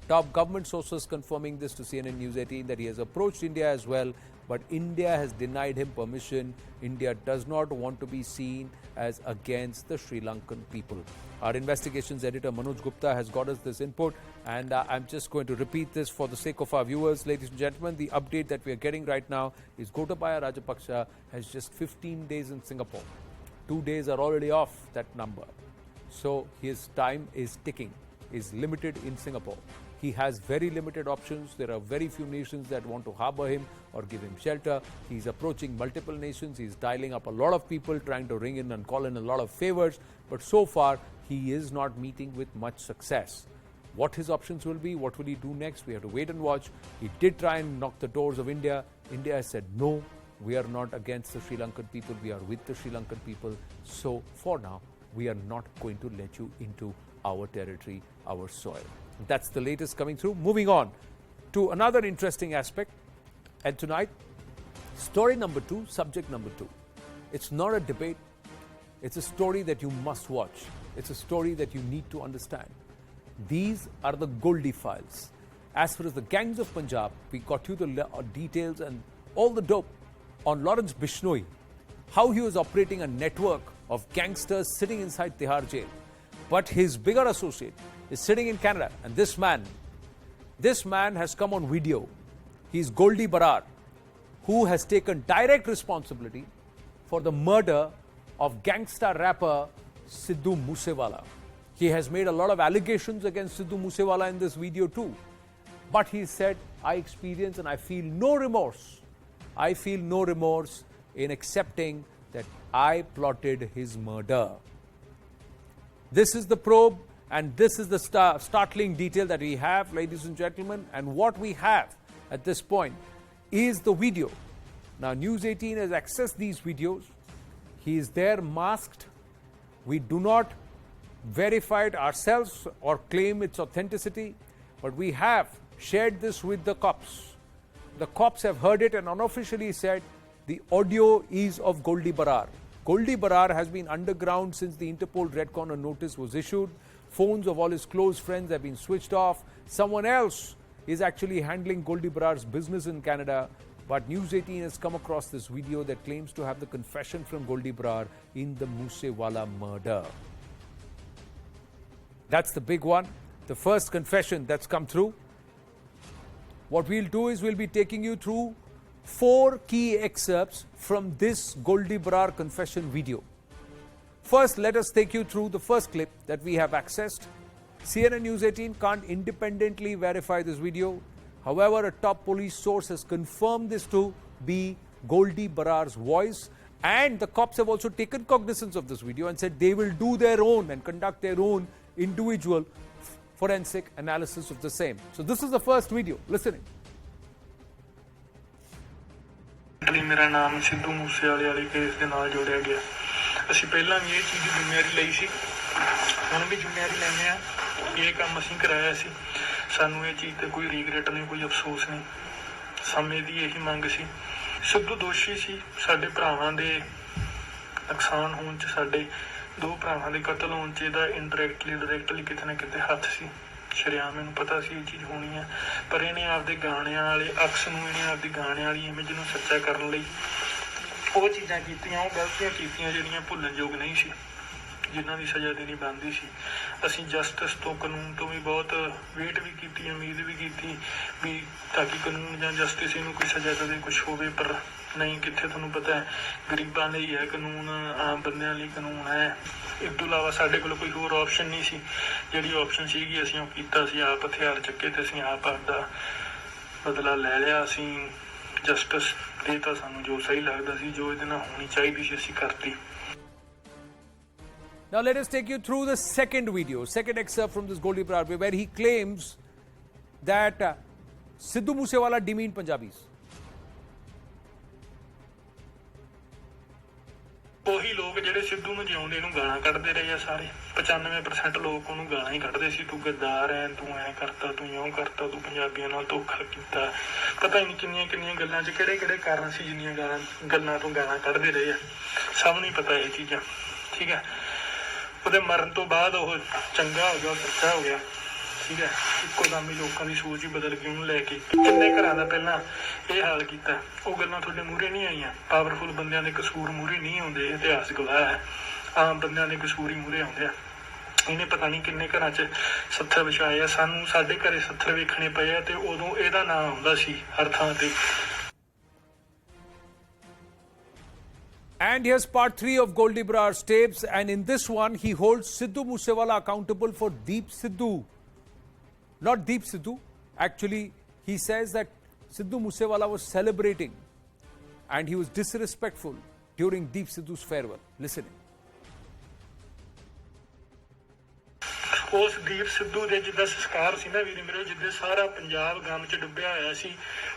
Top government sources confirming this to CNN News 18 that he has approached India as well, but India has denied him permission. India does not want to be seen as against the Sri Lankan people. Our investigations editor Manoj Gupta has got us this input, and I'm just going to repeat this for the sake of our viewers. Ladies and gentlemen, the update that we are getting right now is Gotabaya Rajapaksa has just 15 days in Singapore. 2 days are already off that number. So his time is ticking, is limited in Singapore. He has very limited options. There are very few nations that want to harbor him or give him shelter. He's approaching multiple nations. He's dialing up a lot of people, trying to ring in and call in a lot of favors. But so far, he is not meeting with much success. What his options will be, what will he do next, we have to wait and watch. He did try and knock the doors of India. India has said, no, we are not against the Sri Lankan people. We are with the Sri Lankan people. So for now, we are not going to let you into our territory, our soil. That's the latest coming through. Moving on to another interesting aspect. And tonight, story number 2, subject number 2. It's not a debate. It's a story that you must watch. It's a story that you need to understand. These are the Goldie files. As far as the gangs of Punjab, we got you the details and all the dope on Lawrence Bishnoi, how he was operating a network of gangsters sitting inside Tihar jail. But his bigger associate is sitting in Canada, and this man has come on video. He's Goldie Barar, who has taken direct responsibility for the murder of gangster rapper Sidhu Moosewala. He has made a lot of allegations against Sidhu Moosewala in this video too. But he said, I experience and I feel no remorse. I feel no remorse in accepting that I plotted his murder. This is the probe, and this is the startling detail that we have, ladies and gentlemen. And what we have at this point is the video. Now, News 18 has accessed these videos. He is there masked. We do not verify it ourselves or claim its authenticity, but we have shared this with the cops. The cops have heard it and unofficially said the audio is of Goldie Barar. Goldie Barar has been underground since the Interpol Red Corner notice was issued. Phones of all his close friends have been switched off. Someone else is actually handling Goldie Barar's business in Canada. But News 18 has come across this video that claims to have the confession from Goldie Barar in the Moosewala murder. That's the big one, the first confession that's come through. What we'll do is we'll be taking you through 4 key excerpts from this Goldie Barar confession video. First, let us take you through the first clip that we have accessed. CNN News 18 can't independently verify this video. However, a top police source has confirmed this to be Goldie Barar's voice. And the cops have also taken cognizance of this video and said they will do their own and conduct their own individual forensic analysis of the same. So this is the first video. Listening. मेरा नाम सिद्धू मूसेवाले वाले case के नाल जोड़िया गया। ਅਸੀਂ ਪਹਿਲਾਂ ਵੀ ਇਹ ਚੀਜ਼ ਦੀ ਜ਼ਿੰਮੇਵਾਰੀ ਲਈ ਸੀ, ਹੁਣ ਵੀ ਜ਼ਿੰਮੇਵਾਰੀ ਲੈਂਦੇ ਆ। ਇਹ ਕੰਮ ਅਸੀਂ ਕਰਾਇਆ ਸੀ, ਸਾਨੂੰ ਇਹ ਚੀਜ਼ ਤੇ ਕੋਈ ਰੀਗਰੈਟ ਨਹੀਂ, ਕੋਈ ਅਫਸੋਸ ਨਹੀਂ। ਸਮੇਂ ਦੀ ਇਹੀ ਮੰਗ ਸੀ। ਸਿੱਧੂ ਦੋਸ਼ੀ ਸੀ ਸਾਡੇ ਭਰਾਵਾਂ ਦੇ ਨੁਕਸਾਨ ਹੋਣ 'ਚ, ਸਾਡੇ 2 ਭਰਾਵਾਂ ਦੇ ਕਤਲ ਹੋਣ 'ਚ ਇਹਦਾ ਇਨਡਾਇਰੈਕਟਲੀ ਡਾਇਰੈਕਟਲੀ ਕਿਤੇ ਨਾ ਕਿਤੇ ਹੱਥ ਸੀ। ਸ਼ਰੇਆਮ ਮੈਨੂੰ ਪਤਾ ਸੀ ਇਹ ਚੀਜ਼ ਹੋਣੀ ਹੈ, ਪਰ ਇਹਨੇ ਆਪਦੇ ਗਾਣਿਆਂ ਵਾਲੇ ਅਕਸ ਨੂੰ, ਇਹਨੇ ਆਪਦੀ ਗਾਣਿਆਂ ਵਾਲੀ ਇਮੇਜ ਨੂੰ ਸੱਚਾ ਕਰਨ ਲਈ ਉਹ ਚੀਜ਼ਾਂ ਕੀਤੀਆਂ, ਉਹ ਗਲਤੀਆਂ ਕੀਤੀਆਂ ਜਿਹੜੀਆਂ ਭੁੱਲਣਯੋਗ ਨਹੀਂ ਸੀ, ਜਿਨ੍ਹਾਂ ਦੀ ਸਜ਼ਾ ਦੇਣੀ ਬਣਦੀ ਸੀ। ਅਸੀਂ ਜਸਟਿਸ ਤੋਂ, ਕਾਨੂੰਨ ਤੋਂ ਵੀ ਬਹੁਤ ਵੇਟ ਵੀ ਕੀਤੀ, ਉਮੀਦ ਵੀ ਕੀਤੀ ਵੀ ਤਾਂ ਕਿ ਕਾਨੂੰਨ ਜਾਂ ਜਸਟਿਸ ਇਹਨੂੰ ਕੋਈ ਸਜ਼ਾ ਦੇਵੇ, ਕੁਛ ਹੋਵੇ, ਪਰ ਨਹੀਂ। ਕਿੱਥੇ ਤੁਹਾਨੂੰ ਪਤਾ ਹੈ ਗਰੀਬਾਂ ਲਈ ਹੈ ਕਾਨੂੰਨ, ਆਮ ਬੰਦਿਆਂ ਲਈ ਕਾਨੂੰਨ ਹੈ। ਇਸ ਤੋਂ ਇਲਾਵਾ ਸਾਡੇ ਕੋਲ ਕੋਈ ਹੋਰ ਆਪਸ਼ਨ ਨਹੀਂ ਸੀ। ਜਿਹੜੀ ਆਪਸ਼ਨ ਸੀਗੀ ਅਸੀਂ ਉਹ ਕੀਤਾ ਸੀ, ਆਪ ਹਥਿਆਰ ਚੱਕੇ ਤੇ ਅਸੀਂ ਆਪ ਆਪਦਾ ਬਦਲਾ ਲੈ ਲਿਆ। ਅਸੀਂ ਜਸਟਿਸ ਦੇਤਾ, ਸਾਨੂੰ ਜੋ ਸਹੀ ਲੱਗਦਾ ਸੀ, ਜੋ ਇਹਦੇ ਨਾਲ ਹੋਣੀ ਚਾਹੀਦੀ ਸੀ, ਅਸੀਂ ਕਰਤੀ। Now let us take you through the second video, second excerpt from this Goldie Barar, where he claims that Sidhu Moosewala demeaned Punjabis. ਉਹੀ ਲੋਕ ਜਿਹੜੇ ਸਿੱਧੂ ਨੂੰ ਜਿਉਂਦੇ ਨੂੰ ਗਾਲਾਂ ਕੱਢਦੇ ਰਹੇ ਆ ਸਾਰੇ, 95% ਲੋਕ ਉਹਨੂੰ ਗਾਲਾਂ ਹੀ ਕੱਢਦੇ ਸੀ। ਤੂੰ ਗੱਦਾਰ ਐ, ਤੂੰ ਐਂ ਕਰਤਾ, ਤੂੰ ਇਉਂ ਕਰਤਾ, ਤੂੰ ਪੰਜਾਬੀਆਂ ਨਾਲ ਧੋਖਾ ਕੀਤਾ। ਪਤਾ ਹੀ ਨਹੀਂ ਕਿੰਨੀਆਂ ਕਿੰਨੀਆਂ ਗੱਲਾਂ 'ਚ ਕਿਹੜੇ ਕਿਹੜੇ ਕਾਰਨ ਸੀ ਜਿੰਨੀਆਂ ਗੱਲਾਂ ਤੋਂ ਗਾਲਾਂ ਕੱਢਦੇ ਰਹੇ ਆ। ਸਭ ਨੂੰ ਪਤਾ ਇਹ ਚੀਜ਼ਾਂ, ਠੀਕ ਹੈ। ਉਹਦੇ ਮਰਨ ਤੋਂ ਬਾਅਦ ਉਹ ਚੰਗਾ ਹੋ ਗਿਆ, ਸੱਚਾ ਹੋ ਗਿਆ। ਠੀਕ ਹੈ। ਇੱਕੋ ਦਮ ਹੀ ਲੋਕਾਂ ਦੀ ਸੋਚ ਹੀ ਬਦਲ ਗਈ ਉਹਨੂੰ ਲੈ ਕੇ। ਕਿੰਨੇ ਘਰਾਂ ਦਾ ਪਹਿਲਾਂ ਇਹ ਹਾਲ ਕੀਤਾ, ਉਹ ਗੱਲਾਂ ਤੁਹਾਡੇ ਮੂਹਰੇ ਨਹੀਂ ਆਈਆਂ। ਪਾਵਰਫੁਲ ਬੰਦਿਆਂ ਦੇ ਕਸੂਰ ਮੂਹਰੇ ਨਹੀਂ ਆਉਂਦੇ, ਇਤਿਹਾਸ ਗਵਾਹ ਹੈ। ਆਮ ਬੰਦਿਆਂ ਦੇ ਕਸੂਰ ਹੀ ਮੂਹਰੇ ਆਉਂਦੇ ਆ। ਇਹਨੇ ਪਤਾ ਨਹੀਂ ਕਿੰਨੇ ਘਰਾਂ 'ਚ ਸੱਥਰ ਵਿਛਾਏ ਆ। ਸਾਨੂੰ ਸਾਡੇ ਘਰੇ ਸੱਥਰ ਵੇਖਣੇ ਪਏ ਆ, ਤੇ ਉਦੋਂ ਇਹਦਾ ਨਾਂ ਆਉਂਦਾ ਸੀ ਹਰ ਥਾਂ ਤੇ। And here's part 3 of Goldie Brar's tapes, and in this one he holds Sidhu Moosewala accountable for Deep Sidhu. Not Deep Sidhu. Actually, he says that Sidhu Moosewala was celebrating and he was disrespectful during Deep Sidhu's farewell. Listening. ਉਸ ਦੀਪ ਸਿੱਧੂ ਦੇ ਜਿੱਦਾਂ ਸੰਸਕਾਰ ਸੀ ਨਾ ਵੀਰੇ ਮੇਰੇ, ਜਿੱਦਾਂ ਸਾਰਾ ਪੰਜਾਬ ਗਮ 'ਚ ਡੁੱਬਿਆ ਹੋਇਆ ਸੀ,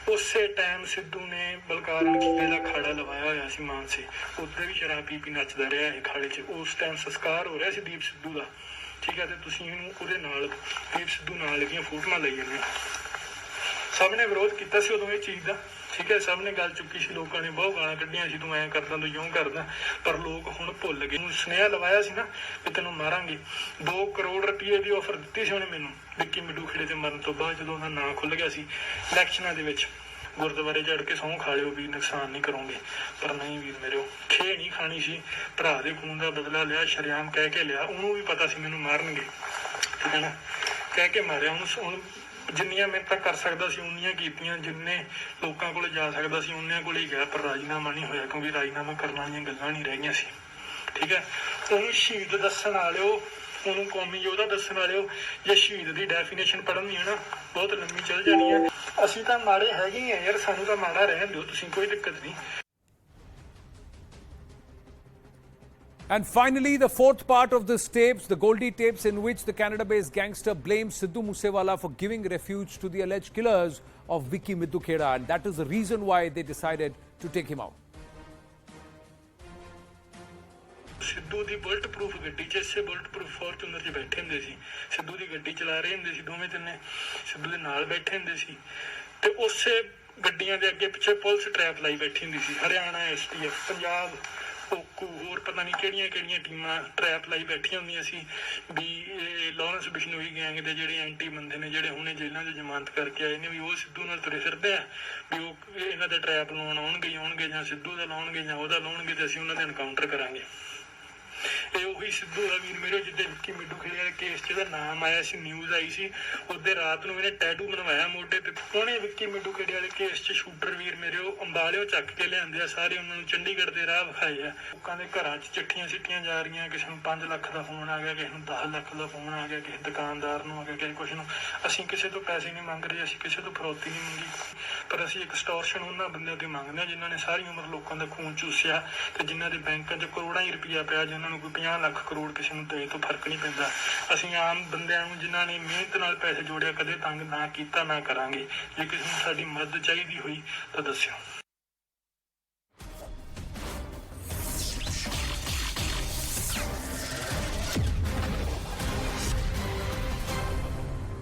ਉਸੇ ਟਾਈਮ ਸਿੱਧੂ ਨੇ ਬਲਕਾਰ ਨਕੀਲੇ ਦਾ ਖਾੜਾ ਲਵਾਇਆ ਹੋਇਆ ਸੀ ਮਾਨਸੇ। ਉੱਧਰ ਵੀ ਸ਼ਰਾਬ ਪੀ ਨੱਚਦਾ ਰਿਹਾ ਇਹ ਖਾੜੇ 'ਚ। ਉਸ ਟਾਈਮ ਸੰਸਕਾਰ ਹੋ ਰਿਹਾ ਸੀ ਦੀਪ ਸਿੱਧੂ ਦਾ, ਠੀਕ ਹੈ। ਤੇ ਤੁਸੀਂ ਇਹਨੂੰ ਉਹਦੇ ਨਾਲ ਦੀਪ ਸਿੱਧੂ ਨਾਲ ਦੀਆਂ ਫੋਟੋਆਂ ਲਈ ਜਾਂਦੇ ਹੋ। ਸਭ ਨੇ ਵਿਰੋਧ ਕੀਤਾ ਸੀ ਉਦੋਂ ਇਹ ਚੀਜ਼ ਦਾ, ਠੀਕ ਹੈ। ਸਭ ਨੇ ਗੱਲ ਚੁੱਕੀ ਸੀ, ਲੋਕਾਂ ਨੇ ਬਹੁਤ ਗਾਲਾਂ ਕੱਢੀਆਂ ਸੀ, ਤੂੰ ਐਂ ਕਰਦਾ, ਤੂੰ ਇਉਂ ਕਰਦਾ। ਪਰ ਲੋਕ ਹੁਣ ਭੁੱਲ ਗਏ। ਸੁਨੇਹਾ ਲਵਾਇਆ ਸੀ ਨਾ ਵੀ ਤੈਨੂੰ ਮਾਰਾਂਗੇ। 2 ਕਰੋੜ ਰੁਪਏ ਦੀ ਆਫਰ ਦਿੱਤੀ ਸੀ ਉਹਨੇ ਮੈਨੂੰ ਵਿੱਕੀ ਮਿੱਡੂ ਖੇੜੇ ਤੇ ਮਰਨ ਤੋਂ ਬਾਅਦ, ਜਦੋਂ ਉਹਦਾ ਨਾਂ ਖੁੱਲ੍ਹ ਗਿਆ ਸੀ ਇਲੈਕਸ਼ਨਾਂ ਦੇ ਵਿੱਚ। ਗੁਰਦੁਆਰੇ ਚੜ੍ਹ ਕੇ ਸਹੁੰ ਖਾ ਲਿਓ ਵੀ ਨੁਕਸਾਨ ਨਹੀਂ ਕਰੋਗੇ। ਪਰ ਨਹੀਂ ਵੀਰ ਮੇਰੇ, ਖੇ ਨਹੀਂ ਖਾਣੀ ਸੀ। ਭਰਾ ਦੇ ਖੂਨ ਦਾ ਬਦਲਾ ਲਿਆ, ਸ਼ਰੇਆਮ ਕਹਿ ਕੇ ਲਿਆ। ਉਹਨੂੰ ਵੀ ਪਤਾ ਸੀ ਮੈਨੂੰ ਮਾਰਨਗੇ, ਠੀਕ ਹੈ ਨਾ। ਕਹਿ ਕੇ ਮਾਰਿਆ ਉਹਨੂੰ। ਹੁਣ ਜਿੰਨੀਆਂ ਮਿਹਨਤਾਂ ਕਰ ਸਕਦਾ ਸੀ ਉਨੀਆਂ ਕੀਤੀਆਂ, ਜਿੰਨੇ ਲੋਕਾਂ ਕੋਲ ਜਾ ਸਕਦਾ ਸੀ ਉਨ੍ਹਾਂ ਕੋਲ ਹੀ ਗਿਆ। ਪਰ ਰਾਜੀਨਾਮਾ ਨਹੀਂ ਹੋਇਆ, ਕਿਉਂਕਿ ਰਾਜੀਨਾਮਾ ਕਰਨ ਵਾਲੀਆਂ ਗੱਲਾਂ ਨਹੀਂ ਰਹਿ ਗਈਆਂ ਸੀ, ਠੀਕ ਹੈ। ਉਹਨੂੰ ਸ਼ਹੀਦ ਦੱਸਣ ਵਾਲਿਓ, ਉਹਨੂੰ ਕੌਮੀ ਯੋਧਾ ਦੱਸਣ ਵਾਲਿਓ, ਜੇ ਸ਼ਹੀਦ ਦੀ ਡੈਫੀਨੇਸ਼ਨ ਪੜ੍ਹਨੀ ਹੈ ਨਾ ਬਹੁਤ ਲੰਮੀ ਚੱਲ ਜਾਣੀ ਹੈ। ਅਸੀਂ ਤਾਂ ਮਾੜੇ ਹੈਗੇ ਹੀ ਆ ਯਾਰ, ਸਾਨੂੰ ਤਾਂ ਮਾੜਾ ਰਹਿਣ ਦਿਓ ਤੁਸੀਂ, ਕੋਈ ਦਿੱਕਤ ਨਹੀਂ। And finally, the fourth part of this tapes, the Goldie tapes, in which the Canada-based gangster blames Sidhu Moosewala for giving refuge to the alleged killers of Vicky Middu Kheda, and that is the reason why they decided to take him out. Sidhu the bullet proof ਗੱਡੀ 'ਚ, ਇਸੇ bullet proof Fortuner 'ਚ ਬੈਠੇ ਹੁੰਦੇ ਸੀ। ਸਿੱਧੂ ਦੀ ਗੱਡੀ ਚਲਾ ਰਹੇ ਹੁੰਦੇ ਸੀ, ਦੋਵੇਂ ਤਿੰਨੇ ਸਿੱਧੂ ਦੇ ਨਾਲ ਬੈਠੇ ਹੁੰਦੇ ਸੀ। ਤੇ ਉਸੇ ਗੱਡੀਆਂ ਦੇ ਅੱਗੇ ਪਿੱਛੇ ਪੁਲਿਸ ਟਰੈਪ ਲਾਈ ਬੈਠੀ ਹੁੰਦੀ ਸੀ। ਹਰਿਆਣਾ STF, ਪੰਜਾਬ ਪੋਕੂ, ਹੋਰ ਪਤਾ ਨਹੀਂ ਕਿਹੜੀਆਂ ਕਿਹੜੀਆਂ ਟੀਮਾਂ ਟਰੈਪ ਲਾਈ ਬੈਠੀਆਂ ਹੁੰਦੀਆਂ ਸੀ ਵੀ ਇਹ ਲਾਰੈਂਸ ਬਿਸ਼ਨੋਈ ਗੈਂਗ ਦੇ ਜਿਹੜੇ ਐਂਟੀ ਬੰਦੇ ਨੇ, ਜਿਹੜੇ ਹੁਣੇ ਜੇਲ੍ਹਾਂ 'ਚ ਜ਼ਮਾਨਤ ਕਰਕੇ ਆਏ ਨੇ, ਵੀ ਉਹ ਸਿੱਧੂ ਨਾਲ ਤੁਰੇ ਫਿਰਦੇ ਆ, ਵੀ ਉਹ ਇਹਨਾਂ ਦੇ ਟਰੈਪ ਲਾਉਣ ਆਉਣਗੇ ਜਾਂ ਸਿੱਧੂ ਦਾ ਲਾਉਣਗੇ ਜਾਂ ਉਹਦਾ ਲਾਉਣਗੇ, ਤੇ ਅਸੀਂ ਉਹਨਾਂ ਦੇ ਐਨਕਾਊਂਟਰ ਕਰਾਂਗੇ। ਇਹ ਉਹੀ ਸਿੱਧੂ ਦਾ ਵੀਰ ਮੇਰੇ, ਜਿੱਦੇ ਵਿੱਕੀ ਮਿੱਡੂ ਖੇੜੇ ਵਾਲੇ ਕੇਸ 'ਚ ਇਹਦਾ ਨਾਮ ਆਇਆ ਸੀ, ਨਿਊਜ਼ ਆਈ ਸੀ। ਉਹਦੇ ਰਾਤ ਨੂੰ ਇਹਨੇ ਟੈਟੂ ਬਣਵਾਇਆ ਮੋਢੇ ਤੇ। ਉਹਨੇ ਵਿੱਕੀ ਮਿੱਡੂ ਖੇੜੇ ਵਾਲੇ ਕੇਸ 'ਚ ਸ਼ੂਟਰ ਵੀਰ ਮੇਰੇ ਉਹ ਅੰਬਾਲਿਓ ਚੱਕ ਕੇ ਲਿਆਂਦੇ ਆ ਸਾਰੇ, ਉਹਨਾਂ ਨੂੰ ਚੰਡੀਗੜ੍ਹ ਦੇ ਰਾਹ ਵਿਖਾਏ ਆ। ਲੋਕਾਂ ਦੇ ਘਰਾਂ 'ਚ ਚਿੱਠੀਆਂ ਸਿੱਟੀਆਂ ਜਾ ਰਹੀਆਂ, ਕਿਸੇ ਨੂੰ 5 ਲੱਖ ਦਾ ਫੋਨ ਆ ਗਿਆ, ਕਿਸੇ ਨੂੰ 10 ਲੱਖ ਦਾ ਫੋਨ ਆ ਗਿਆ, ਕਿਸੇ ਦੁਕਾਨਦਾਰ ਨੂੰ ਆ ਗਿਆ, ਕਿਸੇ ਕੁਛ ਨੂੰ। ਅਸੀਂ ਕਿਸੇ ਤੋਂ ਪੈਸੇ ਨਹੀਂ ਮੰਗ ਰਹੇ, ਅਸੀਂ ਕਿਸੇ ਤੋਂ ਫਰੌਤੀ ਨਹੀਂ ਮੰਗੀ, ਪਰ ਅਸੀਂ ਐਕਸਟੋਰਸ਼ਨ ਉਹਨਾਂ ਬੰਦਿਆਂ ਤੋਂ ਮੰਗਦੇ ਹਾਂ ਜਿਨ੍ਹਾਂ ਨੇ ਸਾਰੀ ਉਮਰ ਲੋਕਾਂ ਦਾ ਖੂਨ ਚੂਸਿਆ, ਤੇ ਜਿਨ੍ਹਾਂ ਦੇ ਬੈਂਕਾਂ 'ਚ ਕਰੋੜਾਂ ਹੀ ਰੁਪਈਆ ਪਿਆ, ਜਿਨ੍ਹਾਂ ਨੂੰ ਕੋਈ 50 ਲੱਖ ਕਰੋੜ ਕਿਸੇ ਨੂੰ ਦੇ ਤੋਂ ਫਰਕ ਨਹੀਂ ਪੈਂਦਾ। ਅਸੀਂ ਆਮ ਬੰਦਿਆਂ ਨੂੰ ਜਿਨ੍ਹਾਂ ਨੇ ਮਿਹਨਤ ਨਾਲ ਪੈਸੇ ਜੋੜਿਆ ਕਦੇ ਤੰਗ ਨਾ ਕੀਤਾ, ਨਾ ਕਰਾਂਗੇ। ਜੇ ਕਿਸੇ ਨੂੰ ਸਾਡੀ ਮਦਦ ਚਾਹੀਦੀ ਹੋਈ ਤਾਂ ਦੱਸਿਓ।